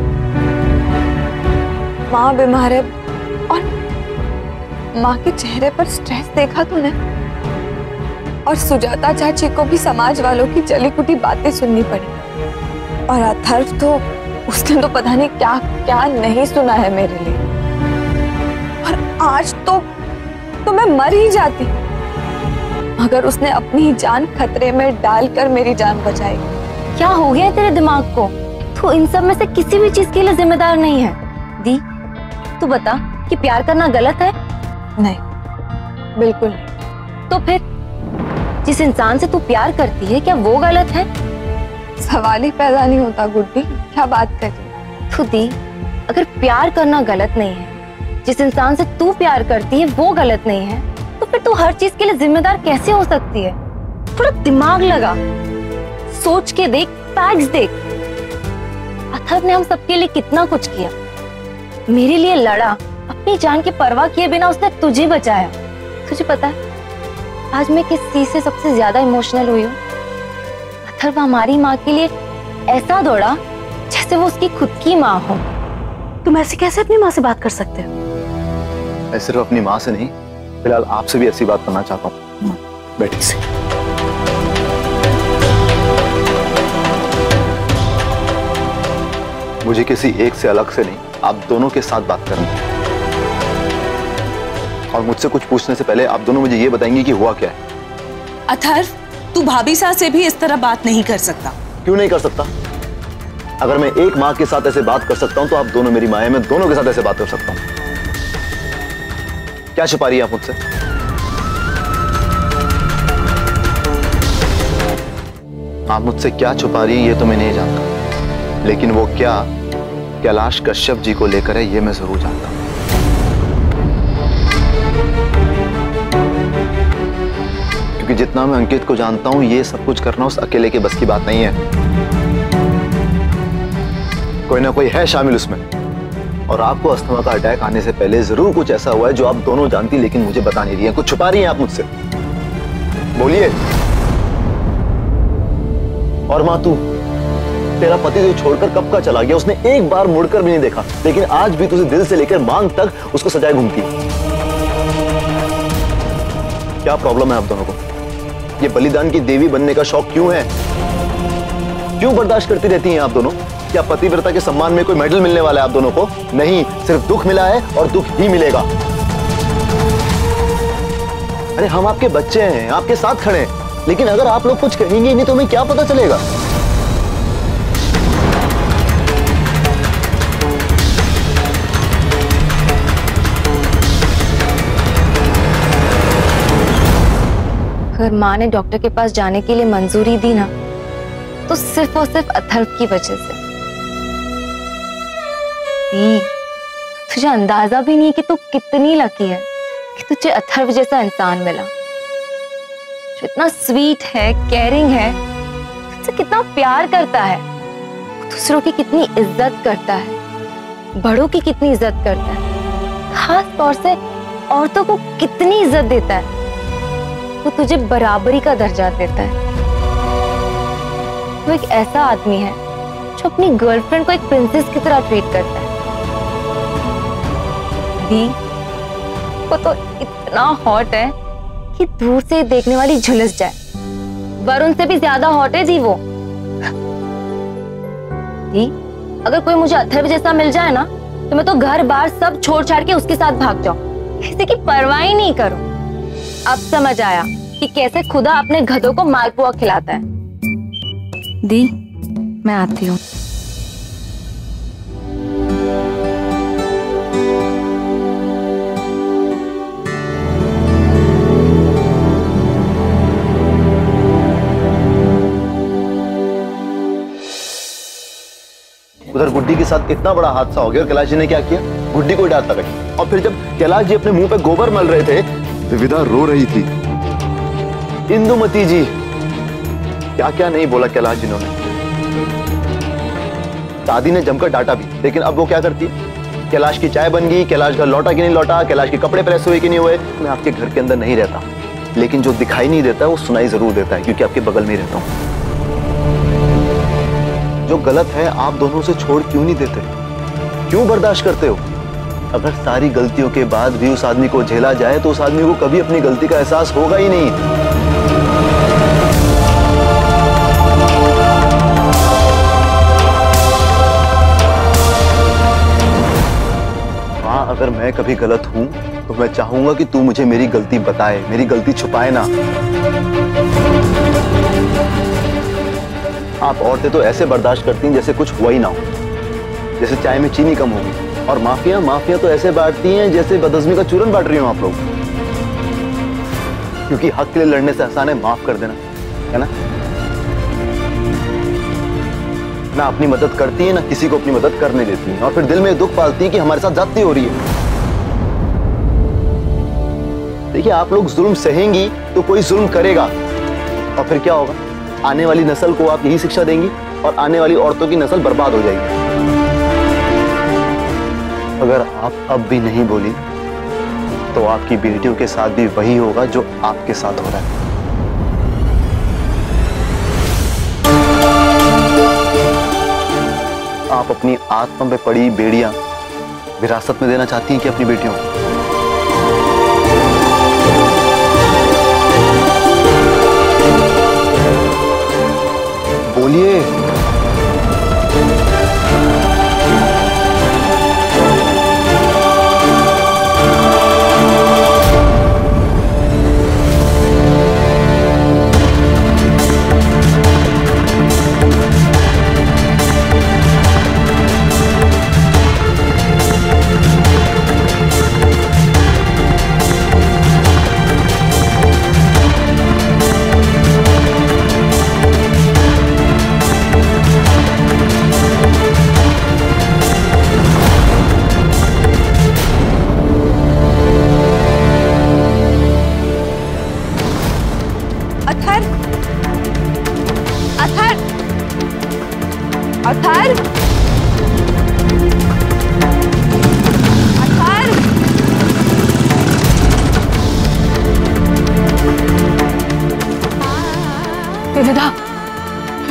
माँ बीमार है और माँ के चेहरे पर स्ट्रेस देखा तूने? और सुजाता चाची को भी समाज वालों की जली कुटी बातें सुननी पड़ी। और अथर्व तो उसने तो पता नहीं क्या क्या नहीं सुना है मेरे लिए। और आज तो मैं मर ही जाती अगर उसने अपनी जान खतरे में डालकर मेरी जान बचाई। क्या हो गया है तेरे दिमाग को? तू इन सब में से किसी भी चीज के लिए जिम्मेदार नहीं है। दी, तू बता कि प्यार करना गलत है? नहीं, बिल्कुल नहीं। तो फिर जिस इंसान से तू प्यार करती है क्या वो गलत है? सवाल ही पैदा नहीं होता गुड्डी, क्या बात कर रही है? तू दी, अगर प्यार करना गलत नहीं है, जिस इंसान से तू प्यार करती है वो गलत नहीं है, तो फिर तू हर चीज के लिए जिम्मेदार कैसे हो सकती है? थोड़ा दिमाग लगा, सोच के देख, फैक्ट्स देख। अथर्व ने हम सबके लिए कितना कुछ किया, मेरे लिए लड़ा, अपनी जान की परवाह किए बिना उसने तुझे बचाया। तुझे पता है आज मैं किस चीज से सबसे ज्यादा इमोशनल हुई हूँ? अथर्व हमारी माँ के लिए ऐसा दौड़ा जैसे वो उसकी खुद की माँ हो। तुम ऐसे कैसे अपनी माँ से बात कर सकते हो? मैं सिर्फ अपनी माँ से नहीं, फिलहाल आपसे भी ऐसी बात करना चाहता हूँ। बैठी सी। मुझे किसी एक से अलग से नहीं, आप दोनों के साथ बात करनी है। और मुझसे कुछ पूछने से पहले आप दोनों मुझे ये बताएंगे कि हुआ क्या है। अथर्व, तू भाभी साहब से भी इस तरह बात नहीं कर सकता। क्यों नहीं कर सकता? अगर मैं एक माँ के साथ ऐसे बात कर सकता हूं तो आप दोनों मेरी माँ हैं, मैं दोनों के साथ ऐसे बात कर सकता हूं। क्या छुपा रही है आप मुझसे? आप मुझसे क्या छुपा रही है ये तो मैं नहीं जानता, लेकिन वो क्या कैलाश कश्यप जी को लेकर है ये मैं जरूर जानता हूं। क्योंकि जितना मैं अंकित को जानता हूं ये सब कुछ करना उस अकेले के बस की बात नहीं है। कोई ना कोई है शामिल उसमें, और आपको अस्थमा का अटैक आने से पहले जरूर कुछ ऐसा हुआ है जो आप दोनों जानती लेकिन मुझे बता नहीं रही है। कुछ छुपा रही हैं आप मुझसे, बोलिए। और माँ तू, तेरा पति तुझे छोड़कर कब का चला गया, उसने एक बार मुड़कर भी नहीं देखा, लेकिन आज भी तुझे दिल से लेकर मांग तक उसको सजाए घूमती है। क्या प्रॉब्लम है आप दोनों को? ये बलिदान की देवी बनने का शौक क्यों है? क्यों बर्दाश्त करती रहती हैं आप दोनों? क्या पतिव्रता के सम्मान में कोई मेडल मिलने वाला है आप दोनों को? नहीं, सिर्फ दुख मिला है और दुख ही मिलेगा। अरे हम आपके बच्चे हैं, आपके साथ खड़े हैं, लेकिन अगर आप लोग कुछ कहेंगे ही नहीं तो हमें क्या पता चलेगा? अगर माँ ने डॉक्टर के पास जाने के लिए मंजूरी दी ना, तो सिर्फ और सिर्फ अथर्व की वजह से। तुझे अंदाजा भी नहीं कि तू कितनी लकी है कि तुझे अथर्व जैसा इंसान मिला, जो इतना स्वीट है, केयरिंग है, तुझसे कितना प्यार करता है, दूसरों की कितनी इज्जत करता है, बड़ों की कितनी इज्जत करता है, खास तौर से औरतों को कितनी इज्जत देता है। वो तुझे बराबरी का दर्जा देता है। वो एक ऐसा आदमी है जो अपनी गर्लफ्रेंड को एक प्रिंसेस की तरह ट्रीट करता है। दी, वो तो इतना हॉट है कि दूर से देखने वाली झुलस जाए। वरुण से भी ज्यादा हॉट है जी वो। दी, अगर कोई मुझे अथर्व जैसा मिल जाए ना, तो मैं तो घर बार सब छोड़ छाड़ के उसके साथ भाग जाऊं, किसी की परवाह ही नहीं करूं। अब समझ आया कि कैसे खुदा अपने गधों को मालपुआ खिलाता है। दी, मैं आती हूँ। उधर गुड्डी के साथ इतना बड़ा हादसा हो गया और कैलाश जी ने क्या किया? गुड्डी को डांट लगाई। और फिर जब कैलाश जी अपने मुंह पे गोबर मल रहे थे, विविधा रो रही थी। इंदुमती जी, क्या क्या नहीं बोला कैलाश जिन्होंने। दादी ने जमकर डांटा भी, लेकिन अब वो क्या करती है? कैलाश की चाय बन गई, कैलाश घर लौटा कि नहीं लौटा, कैलाश के कपड़े प्रेस हुए कि नहीं हुए। मैं आपके घर के अंदर नहीं रहता, लेकिन जो दिखाई नहीं देता वो सुनाई जरूर देता है, क्योंकि आपके बगल में ही रहता हूं। जो गलत है आप दोनों से छोड़ क्यों नहीं देते? क्यों बर्दाश्त करते हो? अगर सारी गलतियों के बाद भी उस आदमी को झेला जाए तो उस आदमी को कभी अपनी गलती का एहसास होगा ही नहीं। हाँ, अगर मैं कभी गलत हूं तो मैं चाहूंगा कि तू मुझे मेरी गलती बताए, मेरी गलती छुपाए ना। आप औरतें तो ऐसे बर्दाश्त करती हैं जैसे कुछ हुआ ही ना हो, जैसे चाय में चीनी कम होगी। और माफिया तो ऐसे बांटती हैं जैसे बदहजमी का चूरन बांट रही हो आप लोग। क्योंकि हक के लिए लड़ने से आसान है माफ कर देना, है ना? ना अपनी मदद करती है, ना किसी को अपनी मदद करने देती है, और फिर दिल में दुख पालती है कि हमारे साथ ज्यादती हो रही है। देखिए, आप लोग जुल्म सहेंगी तो कोई जुल्म करेगा, और फिर क्या होगा? आने वाली नस्ल को आप यही शिक्षा देंगी और आने वाली औरतों की नस्ल बर्बाद हो जाएगी। अगर आप अब भी नहीं बोली तो आपकी बेटियों के साथ भी वही होगा जो आपके साथ हो रहा है। आप अपनी आत्मा पे पड़ी बेड़ियां विरासत में देना चाहती हैं कि अपनी बेटियों को? बोलिए।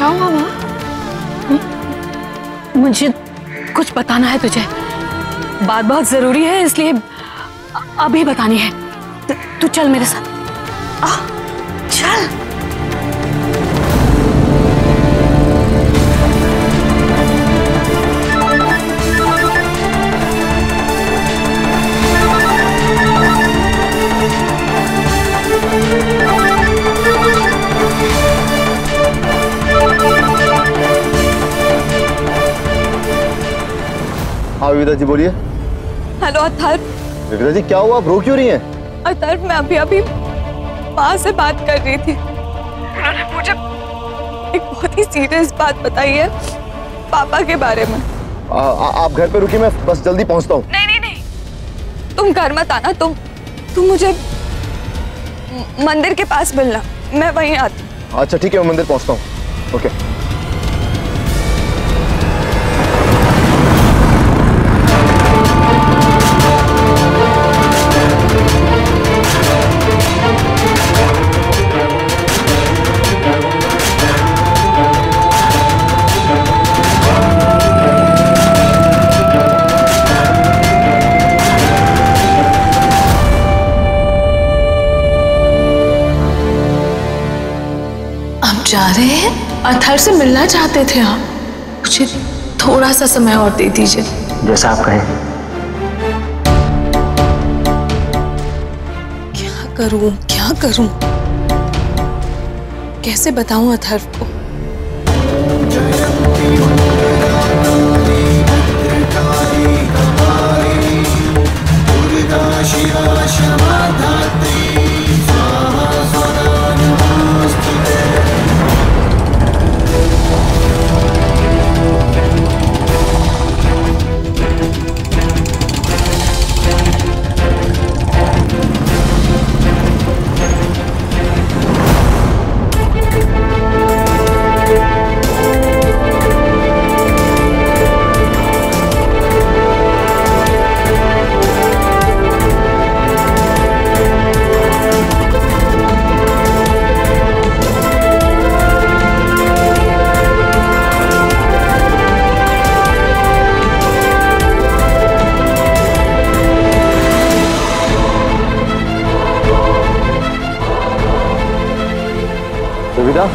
क्या हुआ माँ? मुझे कुछ बताना है तुझे, बात बहुत जरूरी है, इसलिए अभी बतानी है। तू चल मेरे साथ। चल। हाँ विविधा जी बोलिए। हेलो अथर्व। विविधा जी क्या हुआ, आप रो क्यों रही हैं? अथर्व, मैं अभी माँ से बात कर रही थी। उन्होंने मुझे एक बहुत ही सीरियस बात बताई है पापा के बारे में। आप घर पे रुकिए, मैं बस जल्दी पहुंचता हूँ। नहीं, तुम घर मत आना, तुम मुझे मंदिर के पास मिलना, मैं वहीं आती। अच्छा ठीक है, मैं मंदिर पहुंचता हूँ। ओके। जा रहे हैं? अथर्व से मिलना चाहते थे आप? मुझे थोड़ा सा समय और दे दीजिए। जैसा आप कहें। क्या करूं? कैसे बताऊं अथर्व को? विविधा,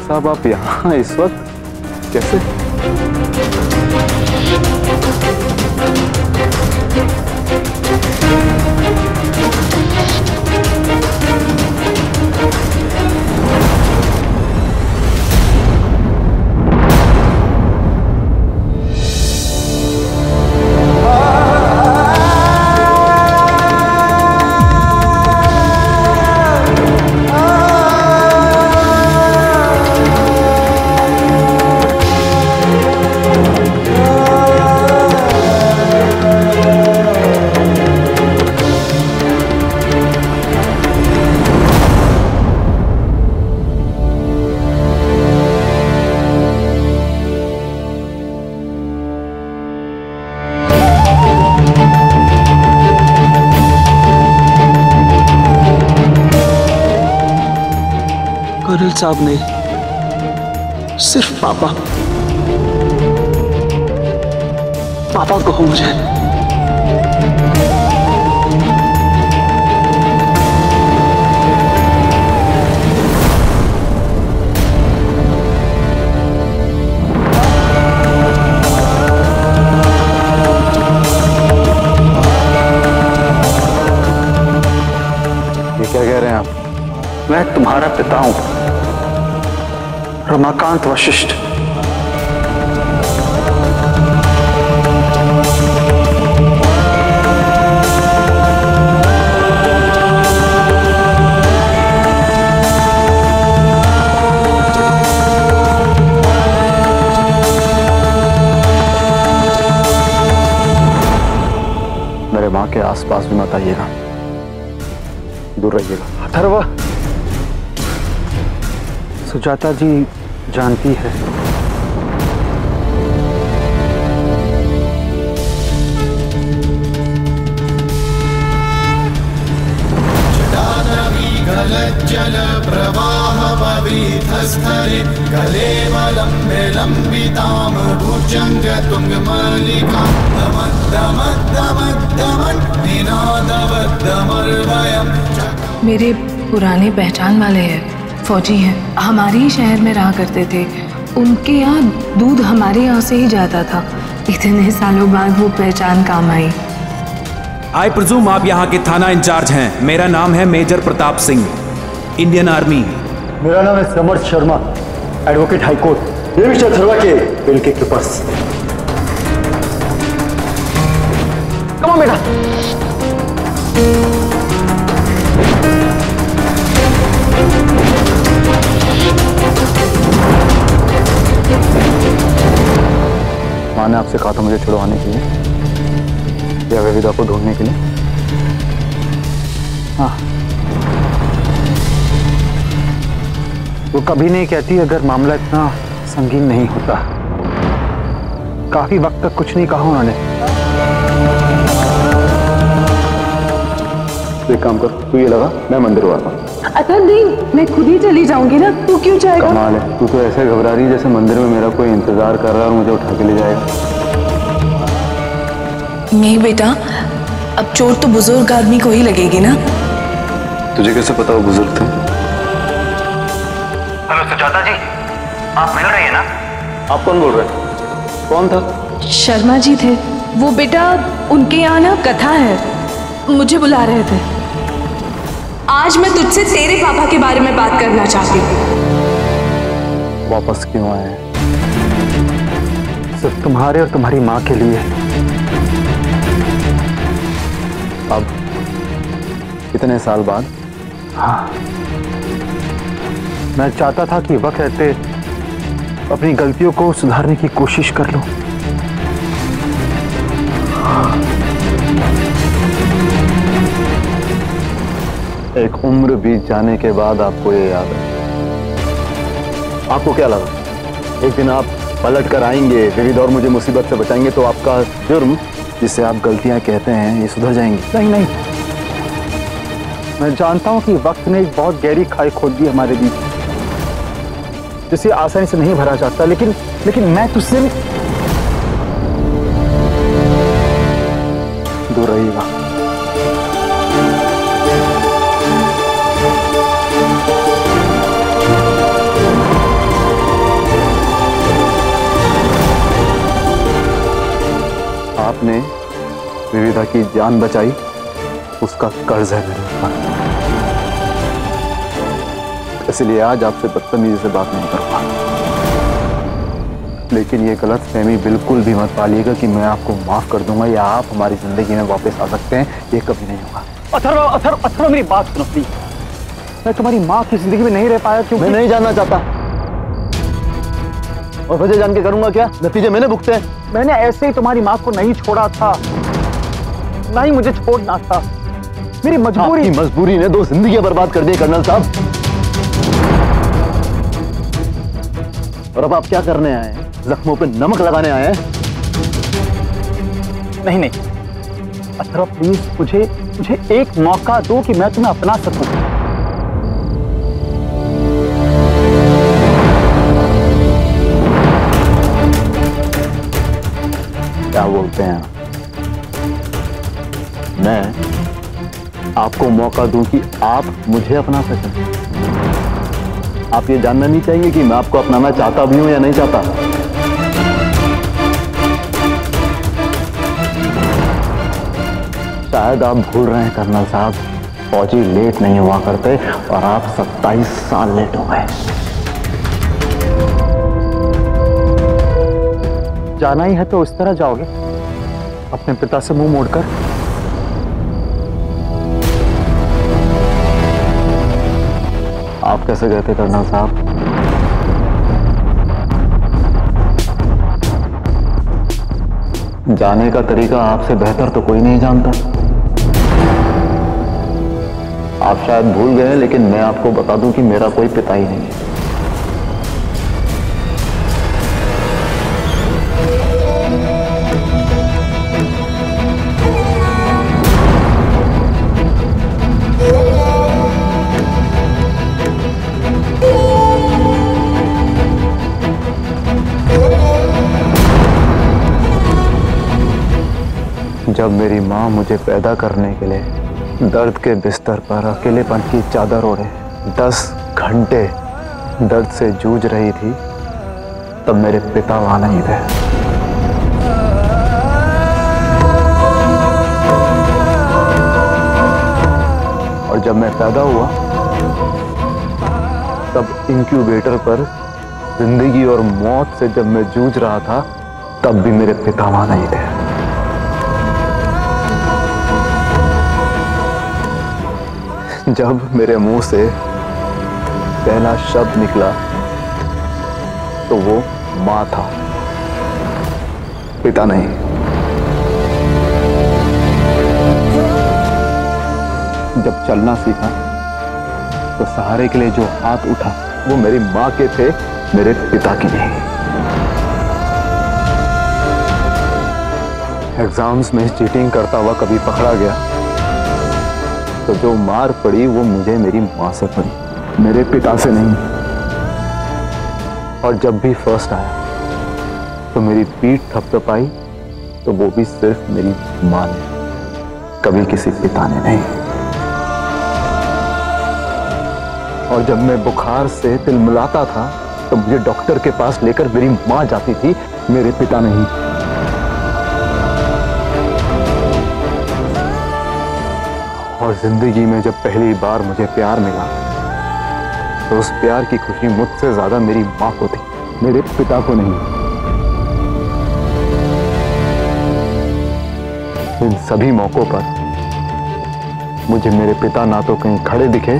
साहब आप यहाँ इस वक्त कैसे? कर्नल साहब नहीं, सिर्फ पापा कहो मुझे। ये क्या कह रहे हैं आप? मैं तुम्हारा पिता हूं, रमाकांत वशिष्ठ। आसपास भी मत आइएगा, दूर रहिएगा। अथर्व, सुजाता जी जानती है। जल प्रवाह पवित्रस्थले गलेवलम्बे लम्बिताम भुजंग तुंग मल्लिका दमद्दमद्दमद्दमन् निनादवद्दमर्वयम्। मेरे पुराने पहचान वाले हैं, फौजी हैं, हमारे ही शहर में रहा करते थे। उनके यहाँ दूध हमारे यहाँ से ही जाता था। इतने सालों बाद वो पहचान काम आई। आई प्रिज्यूम आप यहाँ के थाना इंचार्ज हैं। मेरा नाम है major Pratap Singh, Indian army. मेरा नाम है Samarth Sharma, advocate high court. ये मिस्टर अथर्वा के बिल के कीपर्स। कम ऑन बेटा। माँ ने आपसे कहा था मुझे छुड़वाने के लिए या विविधा को ढूंढने के लिए? हाँ, वो कभी नहीं कहती अगर मामला इतना संगीन नहीं होता। काफी वक्त तक कुछ नहीं कहा उन्होंने। एक काम कर, तू ये लगा, मैं मंदिर आता हूँ। अतः नहीं, मैं खुद ही चली जाऊंगी ना, तू क्यों जाएगा? कमाल है, तू तो ऐसे घबरा रही जैसे मंदिर में मेरा कोई इंतजार कर रहा है और मुझे उठा के ले जाएगा। नहीं बेटा, अब चोट तो बुजुर्ग आदमी को ही लगेगी ना। तुझे कैसे पता वो बुजुर्ग थे? हेलो सुजाता जी, आप मिल रही है ना? आप कौन बोल रहे हैं? कौन था? शर्मा जी थे वो। बेटा उनके यहाँ ना कथा है, मुझे बुला रहे थे। आज मैं तुझसे तेरे पापा के बारे में बात करना चाहती हूँ। वापस क्यों आए? सिर्फ तुम्हारे और तुम्हारी माँ के लिए। अब कितने साल बाद? हाँ, मैं चाहता था कि वक्त रहते अपनी गलतियों को सुधारने की कोशिश कर लूं। एक उम्र बीत जाने के बाद आपको ये याद है? आपको क्या लगा एक दिन आप पलट कर आएंगे, विविधा और मुझे मुसीबत से बचाएंगे तो आपका जुर्म, जिसे आप गलतियां कहते हैं, ये सुधर जाएंगी? नहीं नहीं, मैं जानता हूं कि वक्त ने एक बहुत गहरी खाई खोद दी हमारे बीच, जिसे आसानी से नहीं भरा जाता। लेकिन मैं तुझसे दूर रहिएगा। आपने विविधा की जान बचाई, उसका कर्ज है मेरे ऊपर, इसलिए आज आपसे बदतमीजी से बात नहीं करूंगा। लेकिन ये गलतफहमी बिल्कुल भी मत पालिएगा कि मैं आपको माफ कर दूंगा या आप हमारी जिंदगी में वापस आ सकते हैं, ये कभी नहीं होगा। अथर्व मेरी बात सुनो प्लीज। मैं तुम्हारी माँ की जिंदगी में नहीं रह पाया क्योंकि मैं नहीं जानना चाहता, और वजह जान के करूंगा क्या? नतीजे मैंने भुगते हैं। मैंने ऐसे ही तुम्हारी माँ को नहीं छोड़ा था, ना ही मुझे छोड़ना था। मेरी मजबूरी। आपकी मजबूरी ने 2 जिंदगियां बर्बाद कर दी कर्नल साहब। और अब आप क्या करने आए हैं? जख्मों पे नमक लगाने आए हैं? नहीं अथर्व प्लीज, मुझे एक मौका दो कि मैं तुम्हें अपना सकूं। क्या बोलते हैं? मैं आपको मौका दूं कि आप मुझे अपना सकें? आप ये जानना नहीं चाहिए कि मैं आपको अपनाना चाहता भी हूं या नहीं चाहता? शायद आप भूल रहे हैं कर्नल साहब, फौजी लेट नहीं हुआ करते और आप 27 साल लेट हो गए। जाना ही है तो इस तरह जाओगे, अपने पिता से मुंह मोड़कर? आप कैसे गए थे कर्नल साहब? जाने का तरीका आपसे बेहतर तो कोई नहीं जानता। आप शायद भूल गए, लेकिन मैं आपको बता दूं कि मेरा कोई पिता ही नहीं है। जब मेरी माँ मुझे पैदा करने के लिए दर्द के बिस्तर पर अकेलेपन की चादर ओढ़े 10 घंटे दर्द से जूझ रही थी, तब मेरे पिता वहां नहीं थे। और जब मैं पैदा हुआ तब इंक्यूबेटर पर जिंदगी और मौत से जब मैं जूझ रहा था, तब भी मेरे पिता वहां नहीं थे। जब मेरे मुंह से पहला शब्द निकला तो वो मां था, पिता नहीं। जब चलना सीखा तो सहारे के लिए जो हाथ उठा वो मेरी मां के थे, मेरे पिता की नहीं। एग्जाम्स में चीटिंग करता हुआ कभी पकड़ा गया तो जो मार पड़ी वो मुझे मेरी मां से पड़ी, मेरे पिता से नहीं। और जब भी फर्स्ट आया तो मेरी पीठ थपथपाई तो वो भी सिर्फ मेरी मां ने, कभी किसी पिता ने नहीं। और जब मैं बुखार से तिलमिलाता था तो मुझे डॉक्टर के पास लेकर मेरी मां जाती थी, मेरे पिता नहीं। और जिंदगी में जब पहली बार मुझे प्यार मिला तो उस प्यार की खुशी मुझसे ज्यादा मेरी मां को थी, मेरे पिता को नहीं। इन सभी मौकों पर मुझे मेरे पिता ना तो कहीं खड़े दिखे,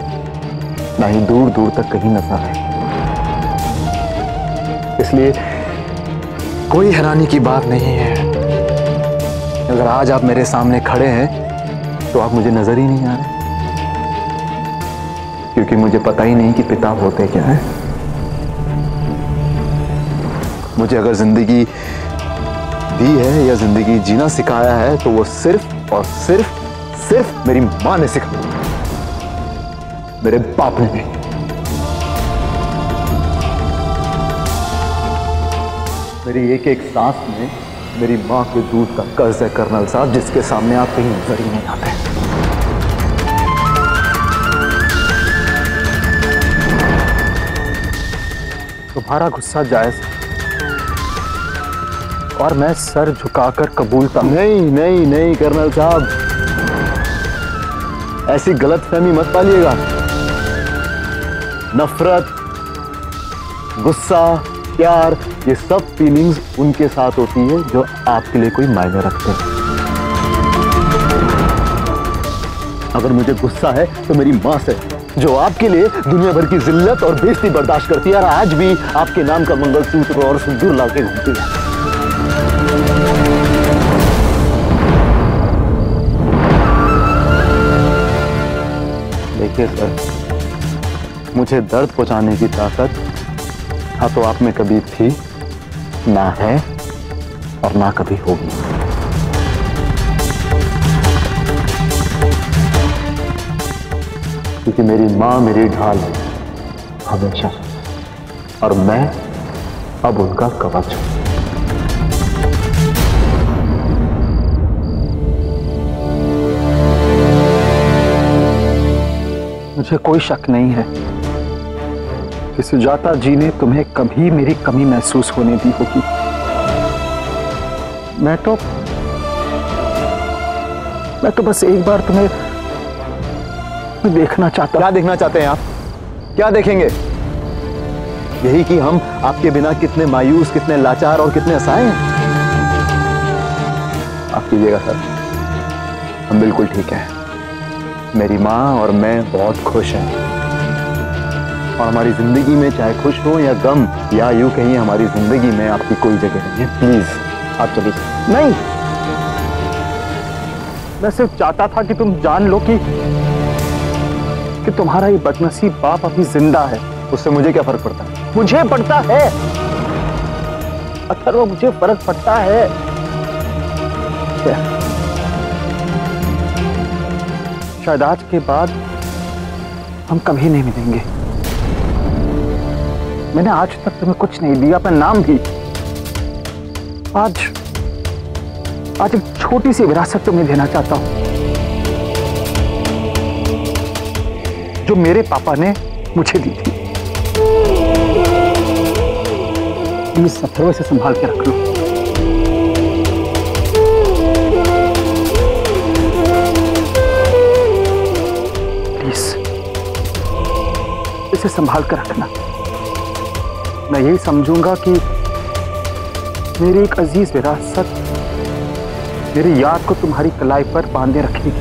ना ही दूर दूर तक कहीं नजर आए। इसलिए कोई हैरानी की बात नहीं है अगर आज आप मेरे सामने खड़े हैं तो आप मुझे नजर ही नहीं आ रहे, क्योंकि मुझे पता ही नहीं कि पिता होते क्या है। मुझे अगर जिंदगी दी है या जिंदगी जीना सिखाया है तो वो सिर्फ और सिर्फ मेरी मां ने सिखाया, मेरे बाप ने नहीं। मेरी एक एक सांस में मेरी मां के दूध का कर्ज है कर्नल साहब, जिसके सामने आप कहीं नजर ही नहीं आते। तुम्हारा गुस्सा जायज और मैं सर झुकाकर कबूलता। नहीं कर्नल साहब, ऐसी गलतफहमी मत पालिएगा। नफरत, गुस्सा, प्यार, ये सब फीलिंग्स उनके साथ होती है जो आपके लिए कोई मायने रखते हैं। अगर मुझे गुस्सा है तो मेरी मां से, जो आपके लिए दुनिया भर की जिल्लत और बेइज्जती बर्दाश्त करती है और आज भी आपके नाम का मंगलसूत्र और सिंदूर लाके घूमती है। देखिए सर, मुझे दर्द पहुंचाने की ताकत हाँ तो आप में कभी थी, ना है और ना कभी होगी। क्योंकि मेरी मां मेरी ढाल है हमेशा, और मैं अब उनका कवच हूं। मुझे कोई शक नहीं है कि सुजाता जी ने तुम्हें कभी मेरी कमी महसूस होने दी होगी। मैं तो बस एक बार तुम्हें देखना चाहता। क्या देखना चाहते हैं आप? क्या देखेंगे? यही कि हम आपके बिना कितने मायूस, कितने लाचार और कितने असहाय हैं। आप कीजिएगा सर, हम बिल्कुल ठीक हैं। मेरी माँ और मैं बहुत खुश हैं और हमारी जिंदगी में चाहे खुश हो या गम या यूं कहीं हमारी जिंदगी में आपकी कोई जगह नहीं है। प्लीज आप चलिए। नहीं, मैं सिर्फ चाहता था कि तुम जान लो कि कि तुम्हारा ये बदनसीब बाप अभी जिंदा है। उससे मुझे क्या फर्क पड़ता है? मुझे पड़ता है अथर्व, मुझे फर्क पड़ता है। शायद आज के बाद हम कभी नहीं मिलेंगे। मैंने आज तक तुम्हें कुछ नहीं दिया, अपना नाम भी। आज एक छोटी सी विरासत तुम्हें देना चाहता हूं, जो मेरे पापा ने मुझे दी थी। इस अथर्व से संभाल के रख लो। प्लीज इसे संभाल कर रखना। मैं यही समझूंगा कि मेरी एक अजीज विरासत मेरी याद को तुम्हारी कलाई पर बांधे रखेगी।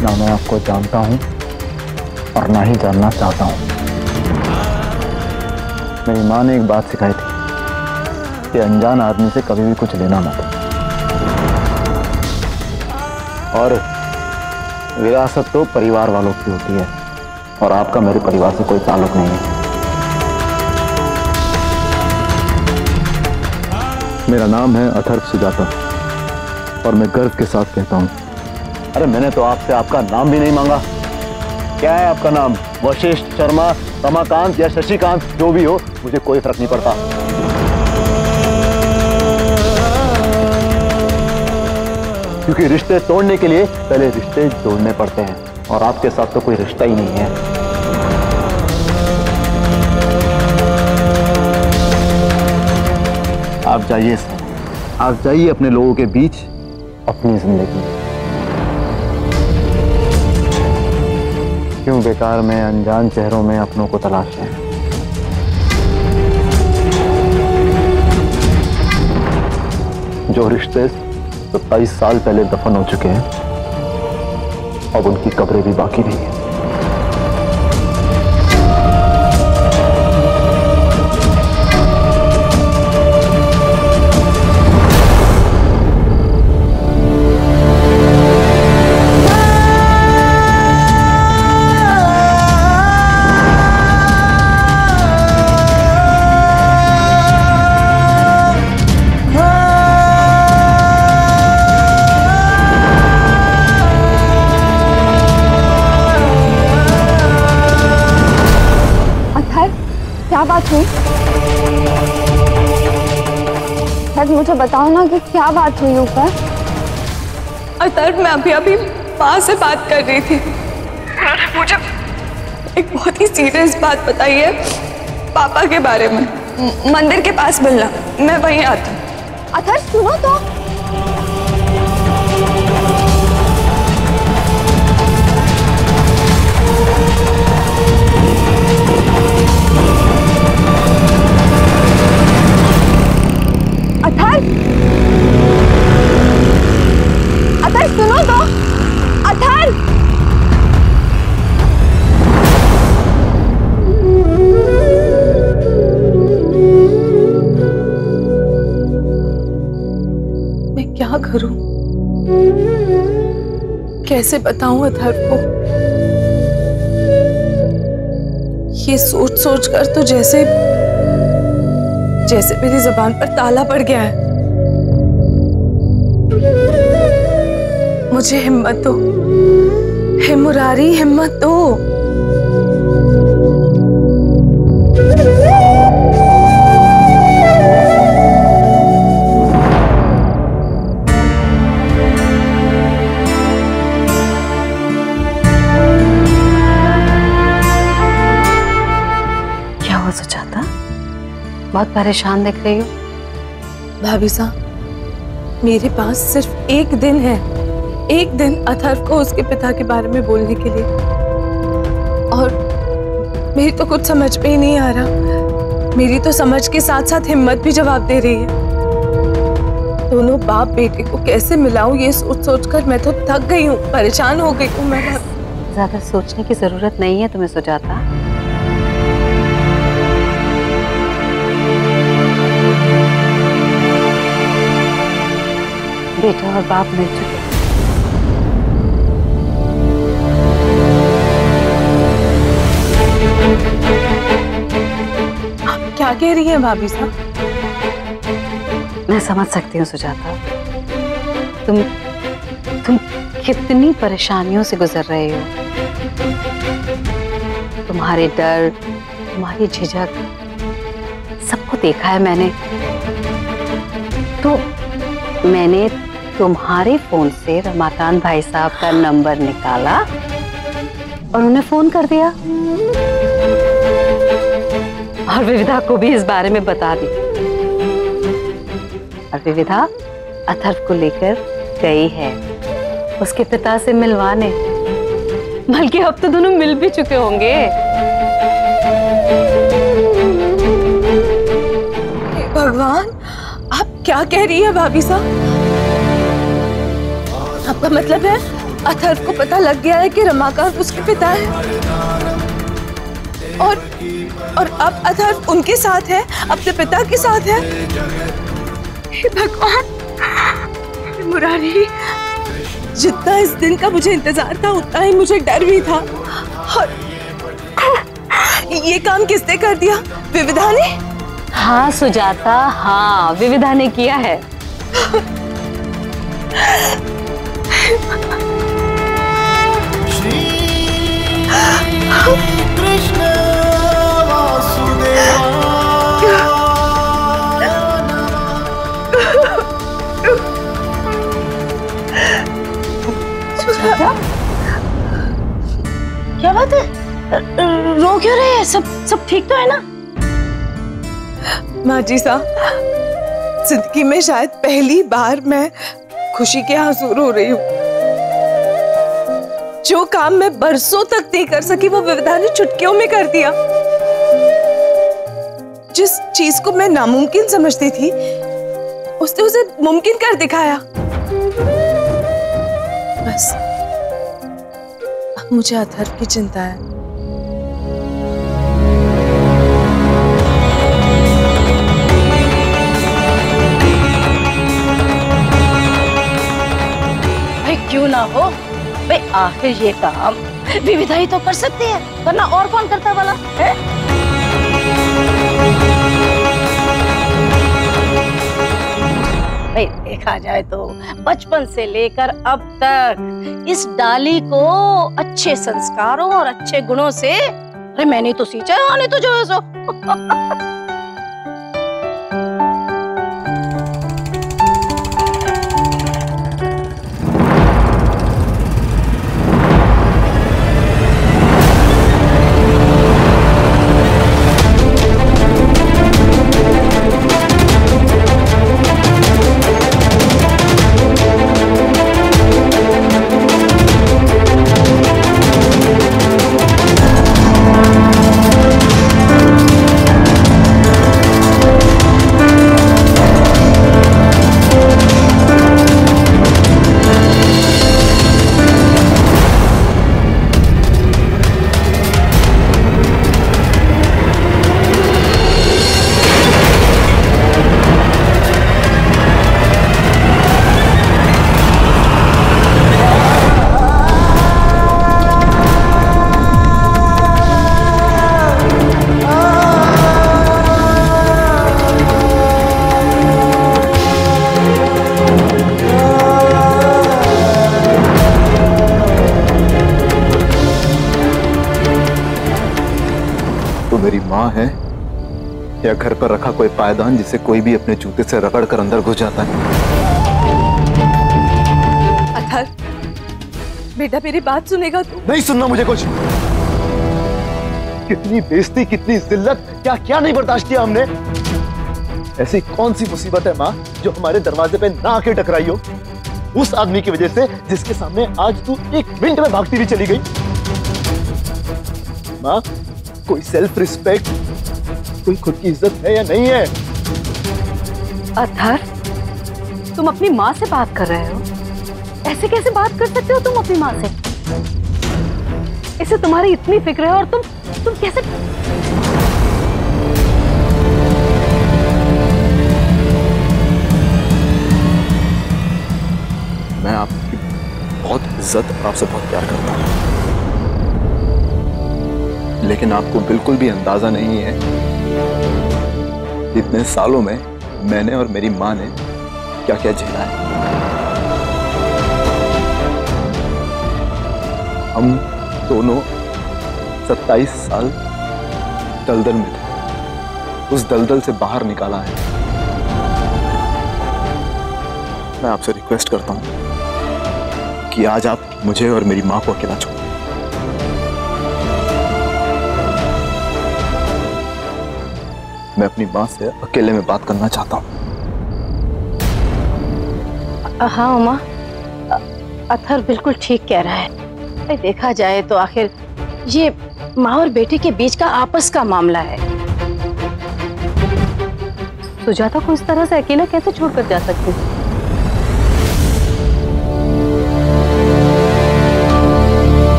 ना मैं आपको जानता हूं और ना ही जानना चाहता हूं। मेरी माँ ने एक बात सिखाई थी कि अनजान आदमी से कभी भी कुछ लेना मत। और विरासत तो परिवार वालों की होती है और आपका मेरे परिवार से कोई ताल्लुक नहीं है। मेरा नाम है अथर्व सुजाता और मैं गर्व के साथ कहता हूं। अरे मैंने तो आपसे आपका नाम भी नहीं मांगा। क्या है आपका नाम? वशिष्ठ, शर्मा, रमाकांत या शशिकांत, जो भी हो मुझे कोई फर्क नहीं पड़ता। क्योंकि रिश्ते तोड़ने के लिए पहले रिश्ते जोड़ने पड़ते हैं और आपके साथ तो कोई रिश्ता ही नहीं है। आप जाइए सर, आप जाइए अपने लोगों के बीच अपनी जिंदगी। क्यों बेकार में अनजान चेहरों में अपनों को तलाशें। जो रिश्ते 27 साल पहले दफन हो चुके हैं, अब उनकी कब्रें भी बाकी नहीं है। क्या बात हुई? बस मुझे बताओ ना कि क्या बात हुई ऊपर। अथर्व, मैं अभी माँ से बात कर रही थी। उन्होंने मुझे एक बहुत ही सीरियस बात बताई है पापा के बारे में। मंदिर के पास मिलना, मैं वहीं आती हूँ। अथर्व सुनो तो। अथर्व सुनो तो। अथर्व मैं क्या करूं? कैसे बताऊं अथर्व को? ये सोच सोच कर तो जैसे मेरी जुबान पर ताला पड़ गया है। मुझे हिम्मत दो, हे मुरारी, हिम्मत दो। क्या हुआ सुजाता? बहुत परेशान दिख रही हो। भाभी साहब, मेरे पास सिर्फ एक दिन है, एक दिन अथर्व को उसके पिता के बारे में बोलने के लिए, और मेरी तो कुछ समझ में ही नहीं आ रहा मेरी तो समझ के साथ साथ हिम्मत भी जवाब दे रही है। दोनों बाप बेटे को कैसे मिलाऊं ये सोच सोच कर मैं तो थक गई हूँ, परेशान हो गई हूँ मैं। ज्यादा सोचने की जरूरत नहीं है तुम्हें सुजाता। बेटा और बाप मिल चुके। आप क्या कह रही हैं भाभी साहब? मैं समझ सकती हूँ सुजाता, तुम कितनी परेशानियों से गुजर रहे हो। तुम्हारे डर, तुम्हारी झिझक सबको देखा है मैंने। तो मैंने तुम्हारे फोन से रमाकांत भाई साहब का नंबर निकाला और उन्हें फोन कर दिया और विविधा को भी इस बारे में बता दी। और विविधा अथर्व को लेकर गई है उसके पिता से मिलवाने। बल्कि अब तो दोनों मिल भी चुके होंगे। भगवान, आप क्या कह रही है भाभी साहब? आपका मतलब है अथर्व को पता लग गया है कि रमाकांत उसके पिता है और अब अथर्व उनके साथ है, अपने पिता के साथ है। हे भगवान, हे मुरारी, जितना इस दिन का मुझे इंतजार था उतना ही मुझे डर भी था। और ये काम किसने कर दिया? विविधा ने? हाँ सुजाता, हाँ विविधा ने किया है। कृष्ण वासुदेवा क्या बात है? रो क्यों रहे हैं? सब ठीक तो है ना? माँ जी साहब, जिंदगी में शायद पहली बार मैं खुशी के आंसू रो रही हूँ। जो काम मैं बरसों तक नहीं कर सकी वो विविधा ने चुटकियों में कर दिया। जिस चीज को मैं नामुमकिन समझती थी उसने उसे मुमकिन कर दिखाया। बस अब मुझे अथर्व की चिंता है। भाई क्यों ना हो भाई, आखिर ये काम विविधा ही तो कर सकती है, वरना और कौन करता वाला है? भाई देखा जाए तो बचपन से लेकर अब तक इस डाली को अच्छे संस्कारों और अच्छे गुणों से, अरे मैंने तो सींचा है, आने तो जो है सो। मेरी माँ है या घर पर रखा कोई पायदान जिसे कोई भी अपने जूते से रगड़ कर अंदर घुस जाता है। अथर्व, बेटा मेरी बात सुनेगा तू? नहीं सुनना मुझे कुछ। कितनी बेइज्जती, कितनी जिल्लत, क्या क्या नहीं बर्दाश्त किया हमने। ऐसी कौन सी मुसीबत है माँ जो हमारे दरवाजे पे ना आके टकराई हो? उस आदमी की वजह से जिसके सामने आज तू 1 मिनट में भागती हुई चली गई। माँ, कोई सेल्फ रिस्पेक्ट, कोई खुद की इज्जत है या नहीं है? अथर, तुम अपनी माँ से बात कर रहे हो? ऐसे कैसे बात कर सकते हो तुम अपनी माँ से? इसे तुम्हारी इतनी फिक्र है और तुम कैसे? मैं आपकी बहुत इज्जत और आपसे बहुत प्यार करता हूँ, लेकिन आपको बिल्कुल भी अंदाजा नहीं है इतने सालों में मैंने और मेरी माँ ने क्या क्या झेला है। हम दोनों 27 साल दलदल में थे, उस दलदल से बाहर निकाला है। मैं आपसे रिक्वेस्ट करता हूं कि आज आप मुझे और मेरी माँ को अकेला छोड़ दें। मैं अपनी माँ से अकेले में बात करना चाहता हूँ। हाँ उमा, अथर बिल्कुल ठीक कह रहा है। अरे देखा जाए तो आखिर ये माँ और बेटे के बीच का आपस का मामला है। सुजाता को इस तरह से अकेला कैसे छोड़कर जा सकती?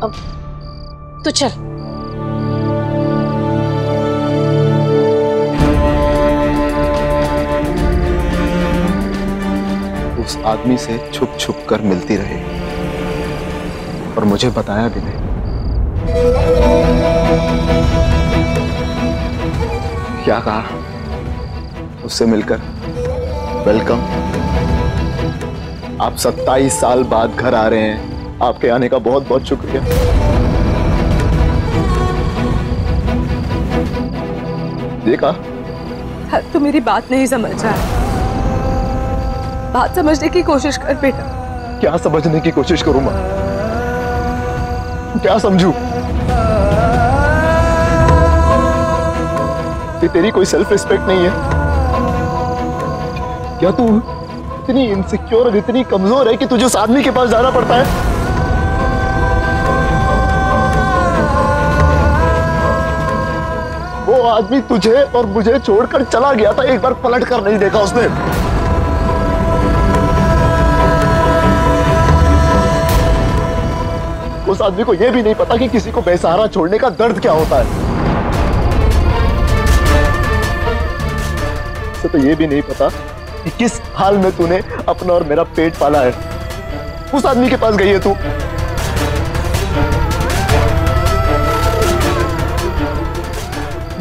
अब तो चल। उस आदमी से छुप छुप कर मिलती रही और मुझे बताया भी नहीं। क्या कहा उससे मिलकर? वेलकम, आप 27 साल बाद घर आ रहे हैं, आपके आने का बहुत बहुत शुक्रिया। देखा? तू मेरी बात नहीं समझ रहा है। बात समझने की कोशिश कर बेटा। क्या समझने की कोशिश करूं मैं? क्या समझूं? कि तेरी कोई सेल्फ रिस्पेक्ट नहीं है? क्या तू इतनी इनसिक्योर और इतनी कमजोर है कि तुझे उस आदमी के पास जाना पड़ता है? वो आदमी तुझे और मुझे छोड़कर चला गया था, एक बार पलट कर नहीं देखा उसने। उस आदमी को यह भी नहीं पता कि किसी को बेसहारा छोड़ने का दर्द क्या होता है। उसे तो यह भी नहीं पता कि किस हाल में तूने अपना और मेरा पेट पाला है। उस आदमी के पास गई है तू।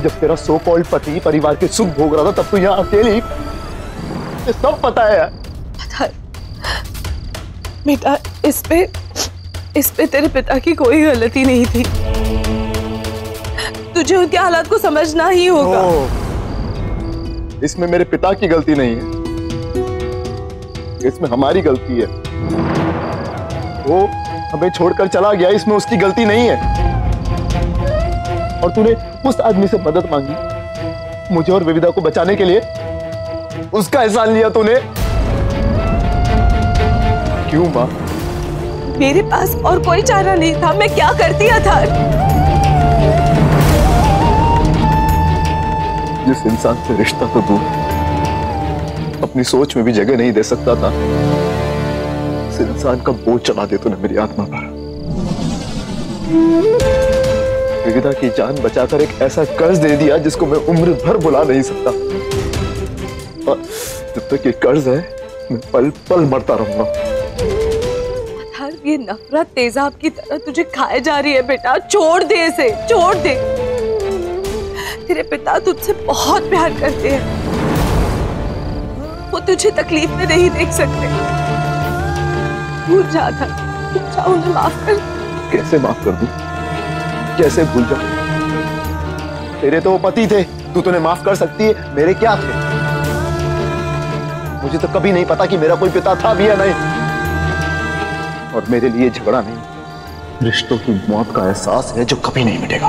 जब तेरा सो कॉल्ड पति परिवार के सुख भोग रहा था तब तू यहाँ अकेली, ये सब पता है यार। बेटा, इस पे तेरे पिता की कोई गलती नहीं थी। तुझे उनके हालात को समझना ही होगा। इसमें मेरे पिता की गलती नहीं है, इसमें हमारी गलती है। वो हमें छोड़कर चला गया, इसमें उसकी गलती नहीं है। और तूने उस आदमी से मदद मांगी मुझे और विविधा को बचाने के लिए, उसका एहसान लिया तूने। क्यों मां? मेरे पास और कोई चारा नहीं था, मैं क्या करती था? जिस इंसान से रिश्ता तो दूर, अपनी सोच में भी जगह नहीं दे सकता था, उस इंसान का बोझ चढ़ा दे तूने मेरी आत्मा पर। विविधा की जान बचाकर एक ऐसा कर्ज दे दिया जिसको मैं उम्र भर भुला नहीं सकता। और जब तक ये कर्ज है मैं पल पल मरता रहूंगा। ये नफरत तेजाब की तरह तुझे खाए जा रही है बेटा। छोड़ दे इसे, छोड़ दे। तेरे पिता तुझसे बहुत प्यार करते हैं, वो तुझे तकलीफ में नहीं देख सकते। भूल जा था, उन्हें माफ कर। कैसे माफ कर दूं? कैसे भूल जाऊं? तेरे तो वो पति थे, तू तो उन्हें माफ कर सकती है, मेरे क्या थे? मुझे तो कभी नहीं पता कि मेरा कोई पिता था भी या नहीं। और मेरे लिए झगड़ा नहीं, रिश्तों की मौत का एहसास है जो कभी नहीं मिटेगा।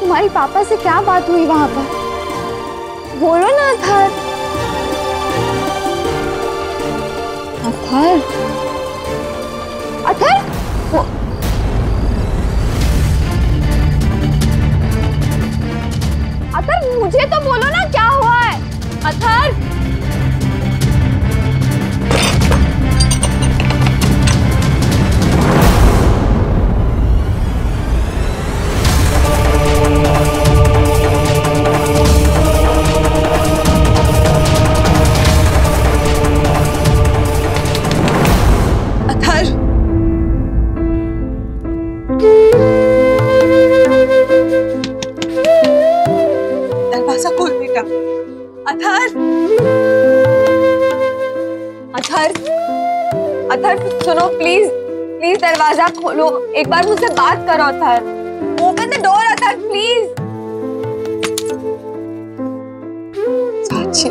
तुम्हारी पापा से क्या बात हुई वहां पर? बोलो ना अथर। अथर, अथर, अथर मुझे तो बोलो ना क्या हुआ है? अथर, दरवाजा खोल बेटा। अथर, अथर, अथर सुनो प्लीज, प्लीज दरवाजा खोलो, एक बार मुझसे बात करो Athar. Open the door Athar please. चाची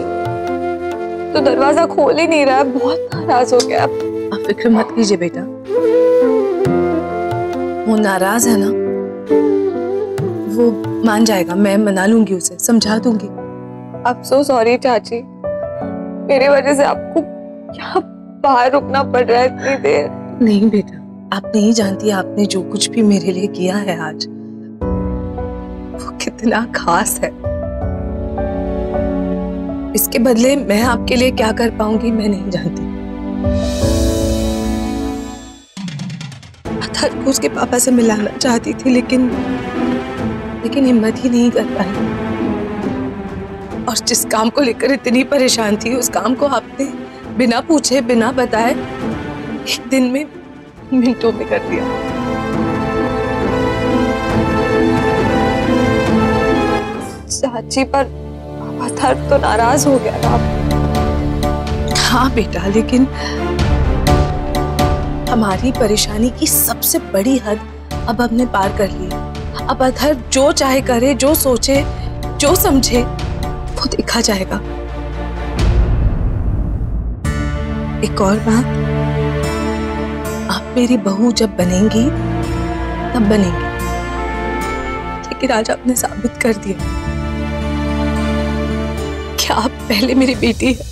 तो दरवाजा खोल ही नहीं रहा, बहुत नाराज हो गया। आप फिक्र मत कीजिए बेटा, वो नाराज है ना, वो मान जाएगा, मैं मना लूंगी उसे, समझा दूंगी। I'm so sorry चाची, मेरी वजह से आपको यहाँ बाहर रुकना पड़ रहा है इतनी देर। नहीं बेटा, आप नहीं जानती आपने जो कुछ भी मेरे लिए किया है आज, वो कितना खास है। इसके बदले मैं आपके लिए क्या कर पाऊंगी मैं नहीं जानती। अथर को उसके पापा से मिलाना चाहती थी, लेकिन हिम्मत ही नहीं कर पाई। और जिस काम को लेकर इतनी परेशान थी, उस काम को आपने बिना पूछे बिना बताए एक दिन में, मिनटों में कर दिया। चाची पर पापा अथर तो नाराज हो गया ना। हाँ बेटा, लेकिन हमारी परेशानी की सबसे बड़ी हद अब हमने पार कर ली। अब अथर जो चाहे करे, जो सोचे, जो समझे, वो देखा जाएगा। एक और बात, आप मेरी बहू जब बनेंगी तब बनेंगी, लेकिन आज आपने साबित कर दिया कि आप पहले मेरी बेटी है।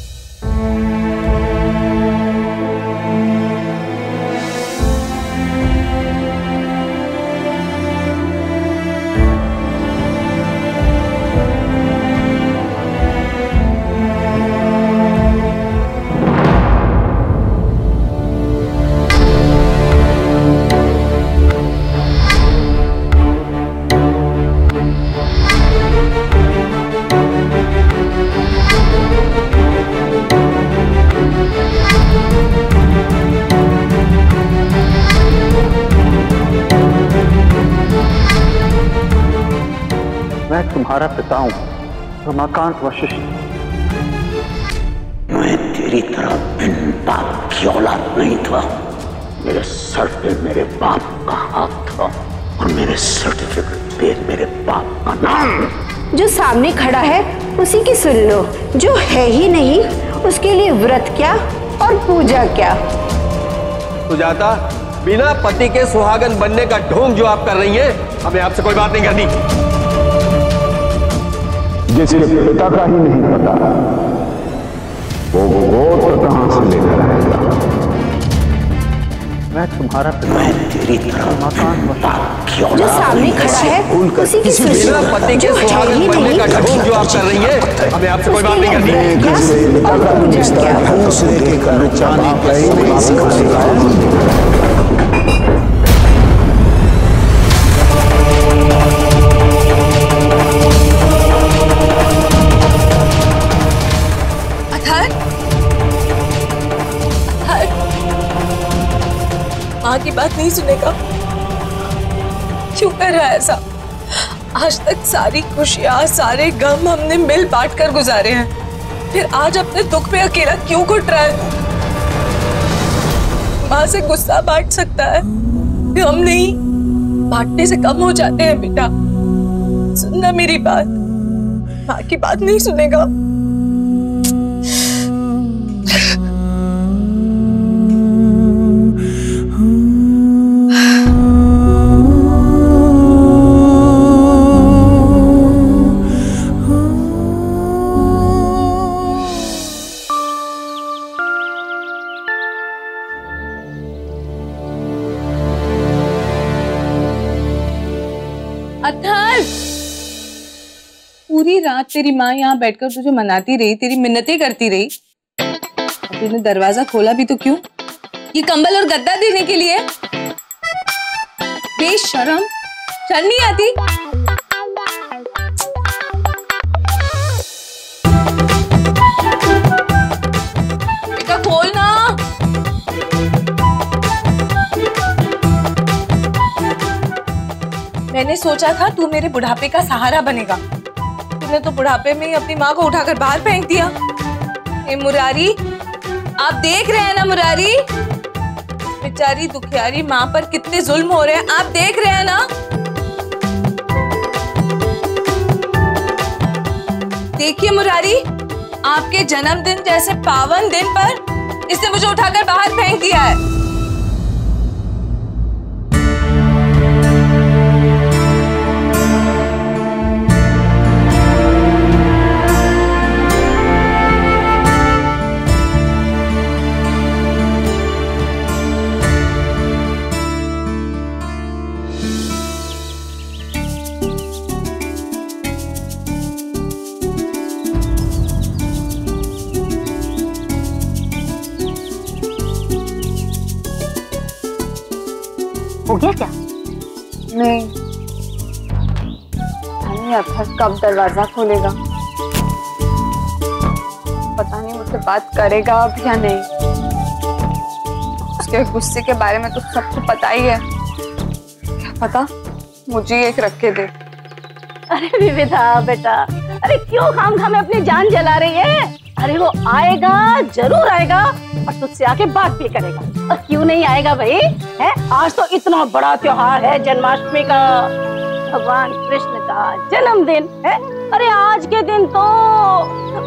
मैं तुम्हारा पिता हूं, रमाकांत वशिष्ठ। मैं तेरी तरह बिन बाप की औलाद नहीं था। मेरे सर पे मेरे बाप का हाथ था और मेरे सर्टिफिकेट पे मेरे बाप का नाम। जो सामने खड़ा है उसी की सुन लो, जो है ही नहीं उसके लिए व्रत क्या और पूजा क्या। सुजाता, बिना पति के सुहागन बनने का ढोंग जो आप कर रही हैं, हमें आपसे कोई बात नहीं करनी। जिसके पिता का ही नहीं पता वो गोत्र कहां से लेकर आएगा। मैं तुम्हारा पिता, मैं तेरी तरह जो सामने खड़ा है उसी की सुन लो, पति के सुहागन बनने का ढोंग जो आप कर रही हैं, हमें आपसे कोई बात नहीं करनी। दूसरे के कर्मचारी माँ की बात नहीं सुनेगा? क्यों कर रहा है ऐसा? आज तक सारी खुशियां, सारे गम हमने मिल बांट कर गुजारे हैं, फिर आज अपने दुख में अकेला क्यों घुट रहा है? माँ से गुस्सा बांट सकता है, गम नहीं। बांटने से कम हो जाते हैं बेटा। सुनना मेरी बात, माँ की बात नहीं सुनेगा। पूरी रात तेरी माँ यहाँ बैठकर तुझे मनाती रही, तेरी मिन्नतें करती रही। तूने दरवाजा खोला भी तो क्यों? ये कंबल और गद्दा देने के लिए? बेशरम, शर्म नहीं आती? बेटा खोल ना। मैंने सोचा था तू मेरे बुढ़ापे का सहारा बनेगा, तूने तो बुढ़ापे में ही अपनी माँ को उठाकर बाहर फेंक दिया। ए मुरारी, आप देख रहे हैं ना मुरारी, बेचारी दुखियारी माँ पर कितने जुल्म हो रहे हैं, आप देख रहे हैं ना? देखिए मुरारी, आपके जन्मदिन जैसे पावन दिन पर इसने मुझे उठाकर बाहर फेंक दिया है। हो गया क्या? नहीं, अथर कब दरवाजा खोलेगा? पता नहीं मुझसे बात करेगा अब या नहीं। उसके गुस्से के बारे में तो सबको पता ही है, क्या पता मुझे एक रख के दे। अरे विविधा बेटा, अरे क्यों खामखा में अपनी जान जला रही है? अरे वो आएगा, जरूर आएगा और तुझसे आके बात भी करेगा। और क्यों नहीं आएगा भाई? है आज तो इतना बड़ा त्योहार है, जन्माष्टमी का, भगवान कृष्ण का जन्मदिन है। अरे आज के दिन तो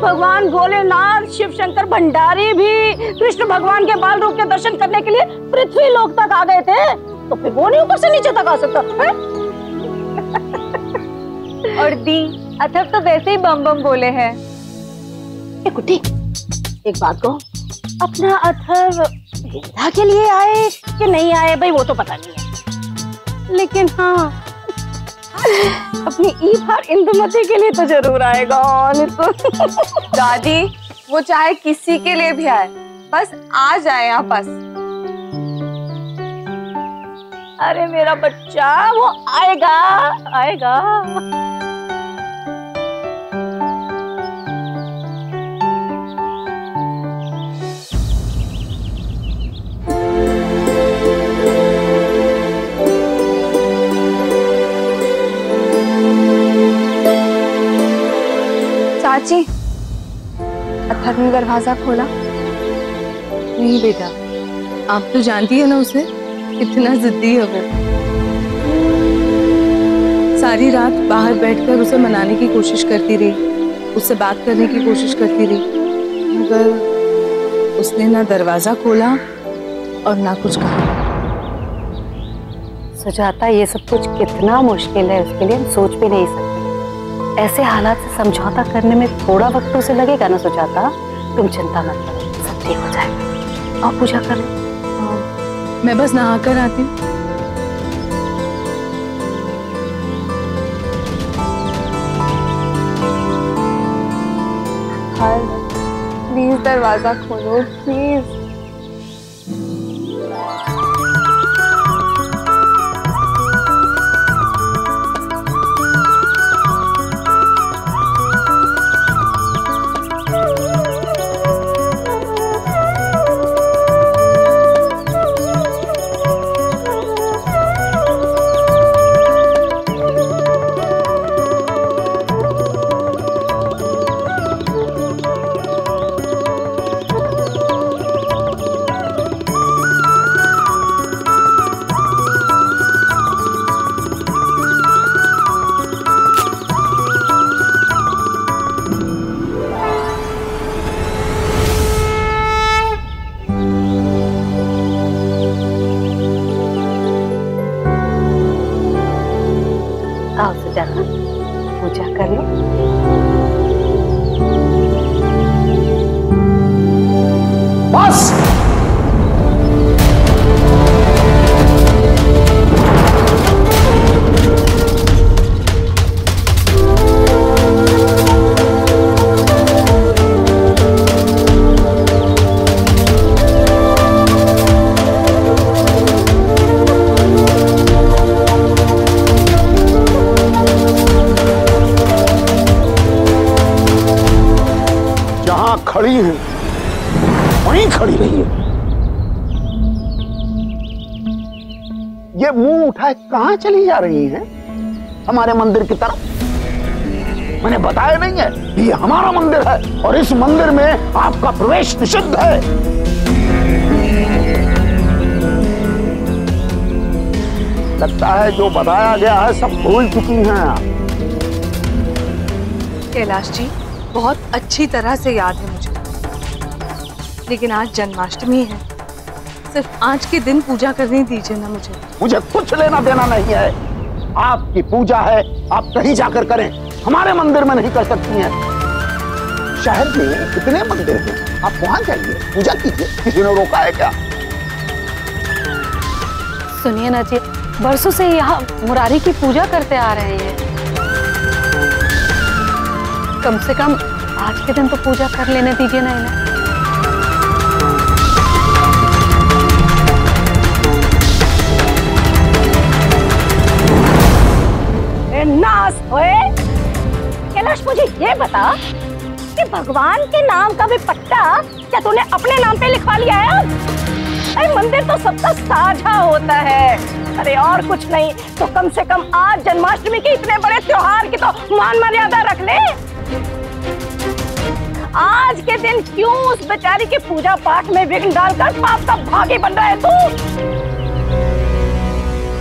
भगवान भोलेनाथ, शिव शंकर भंडारी भी कृष्ण भगवान के बाल रूप के दर्शन करने के लिए पृथ्वी लोक तक आ गए थे, तो फिर वो नहीं ऊपर से नीचे तक आ सकता है? और दी अथर तो वैसे ही बम बम बोले हैं। कुटी, एक बात कहो, अपना अथर्व विविधा के लिए आए कि नहीं आए भाई वो तो पता नहीं है, लेकिन हाँ अपनी ईब और इंदुमती के लिए तो जरूर आएगा। तो दादी वो चाहे किसी के लिए भी आए, बस आ जाए यहाँ पास। अरे मेरा बच्चा वो आएगा आएगा। चाची, अथर ने दरवाजा खोला? नहीं बेटा, आप तो जानती है ना उसे, कितना जिद्दी है वो। सारी रात बाहर बैठकर उसे मनाने की कोशिश करती रही, उससे बात करने की कोशिश करती रही, मगर उसने ना दरवाजा खोला और ना कुछ कहा। सुजाता, ये सब कुछ कितना मुश्किल है उसके लिए, हम सोच भी नहीं सकते। ऐसे हालात से समझौता करने में थोड़ा वक्त तो उसे लगेगा ना सुजाता। तुम चिंता मत करो, सब ठीक हो जाएगा। और पूजा कर लो। मैं बस नहा कर आती हूँ। प्लीज दरवाजा खोलो प्लीज। आओ सुजाता, पूजा कर लो। बस खड़ी हैं, वहीं खड़ी रहिए। ये मुंह उठाए कहां चली जा रही हैं? हमारे मंदिर की तरफ। मैंने बताया नहीं है कि ये हमारा मंदिर है और इस मंदिर में आपका प्रवेश निषिद्ध है। लगता है जो बताया गया है सब भूल चुकी हैं आप। कैलाश जी, बहुत अच्छी तरह से याद है मुझे, लेकिन आज जन्माष्टमी है, सिर्फ आज के दिन पूजा करने दीजिए ना मुझे। मुझे कुछ लेना देना नहीं है। आपकी पूजा है, आप कहीं जाकर करें, हमारे मंदिर में नहीं कर सकती हैं। शहर में कितने मंदिर हैं, आप वहां जाइए, पूजा कीजिए। किसी ने रोका है क्या? सुनिए ना जी, बरसों से यहाँ मुरारी की पूजा करते आ रहे हैं, कम से कम आज के दिन तो पूजा कर लेने दीजिए ना इन्हें। नास होए। कैलाश, मुझे ये बता कि भगवान के नाम का भी पट्टा क्या तूने अपने नाम पे लिखवा लिया है? अरे मंदिर तो सबका साझा होता है। अरे और कुछ नहीं तो कम से कम आज जन्माष्टमी के इतने बड़े त्योहार की तो मान मर्यादा रख ले। आज के दिन क्यों उस बेचारी के पूजा पाठ में विघ्न डालकर पाप का भागी बन रहा है तू?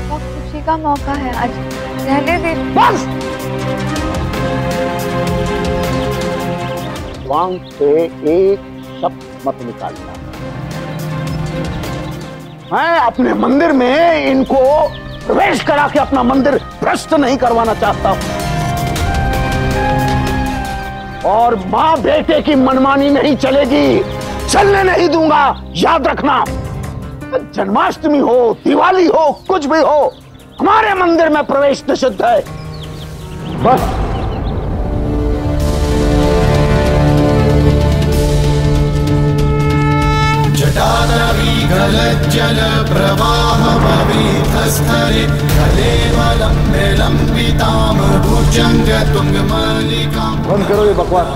बहुत खुशी का मौका है आज, रहने दे। बस वांग से एक शब्द मत निकालना। मैं अपने मंदिर में इनको प्रवेश करा के अपना मंदिर भ्रष्ट नहीं करवाना चाहता हूं। और मां बेटे की मनमानी नहीं चलेगी, चलने नहीं दूंगा, याद रखना। जन्माष्टमी हो, दिवाली हो, कुछ भी हो, हमारे मंदिर में प्रवेश निषिद्ध है। बस जटातवीगलज्जल प्रवाहमवीतस्थले कलेवलम्बे लम्बितां भुजङ्गतुङ्गमालिकां। बंद करो ये बकवास।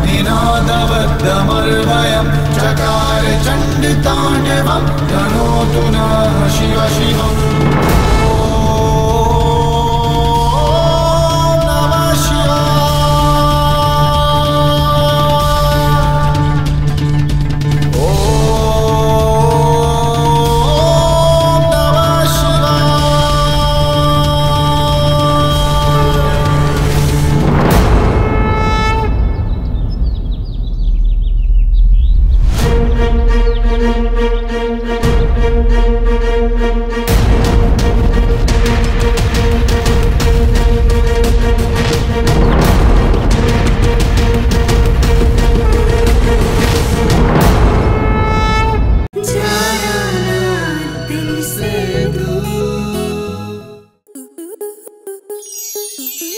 निनादवद्दमर्वयं चकार चण्डताण्डवं तनोतु नः शिव शिवम्।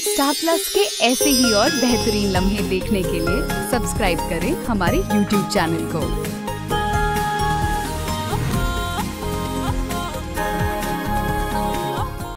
स्टार प्लस के ऐसे ही और बेहतरीन लम्हे देखने के लिए सब्सक्राइब करें हमारे YouTube चैनल को।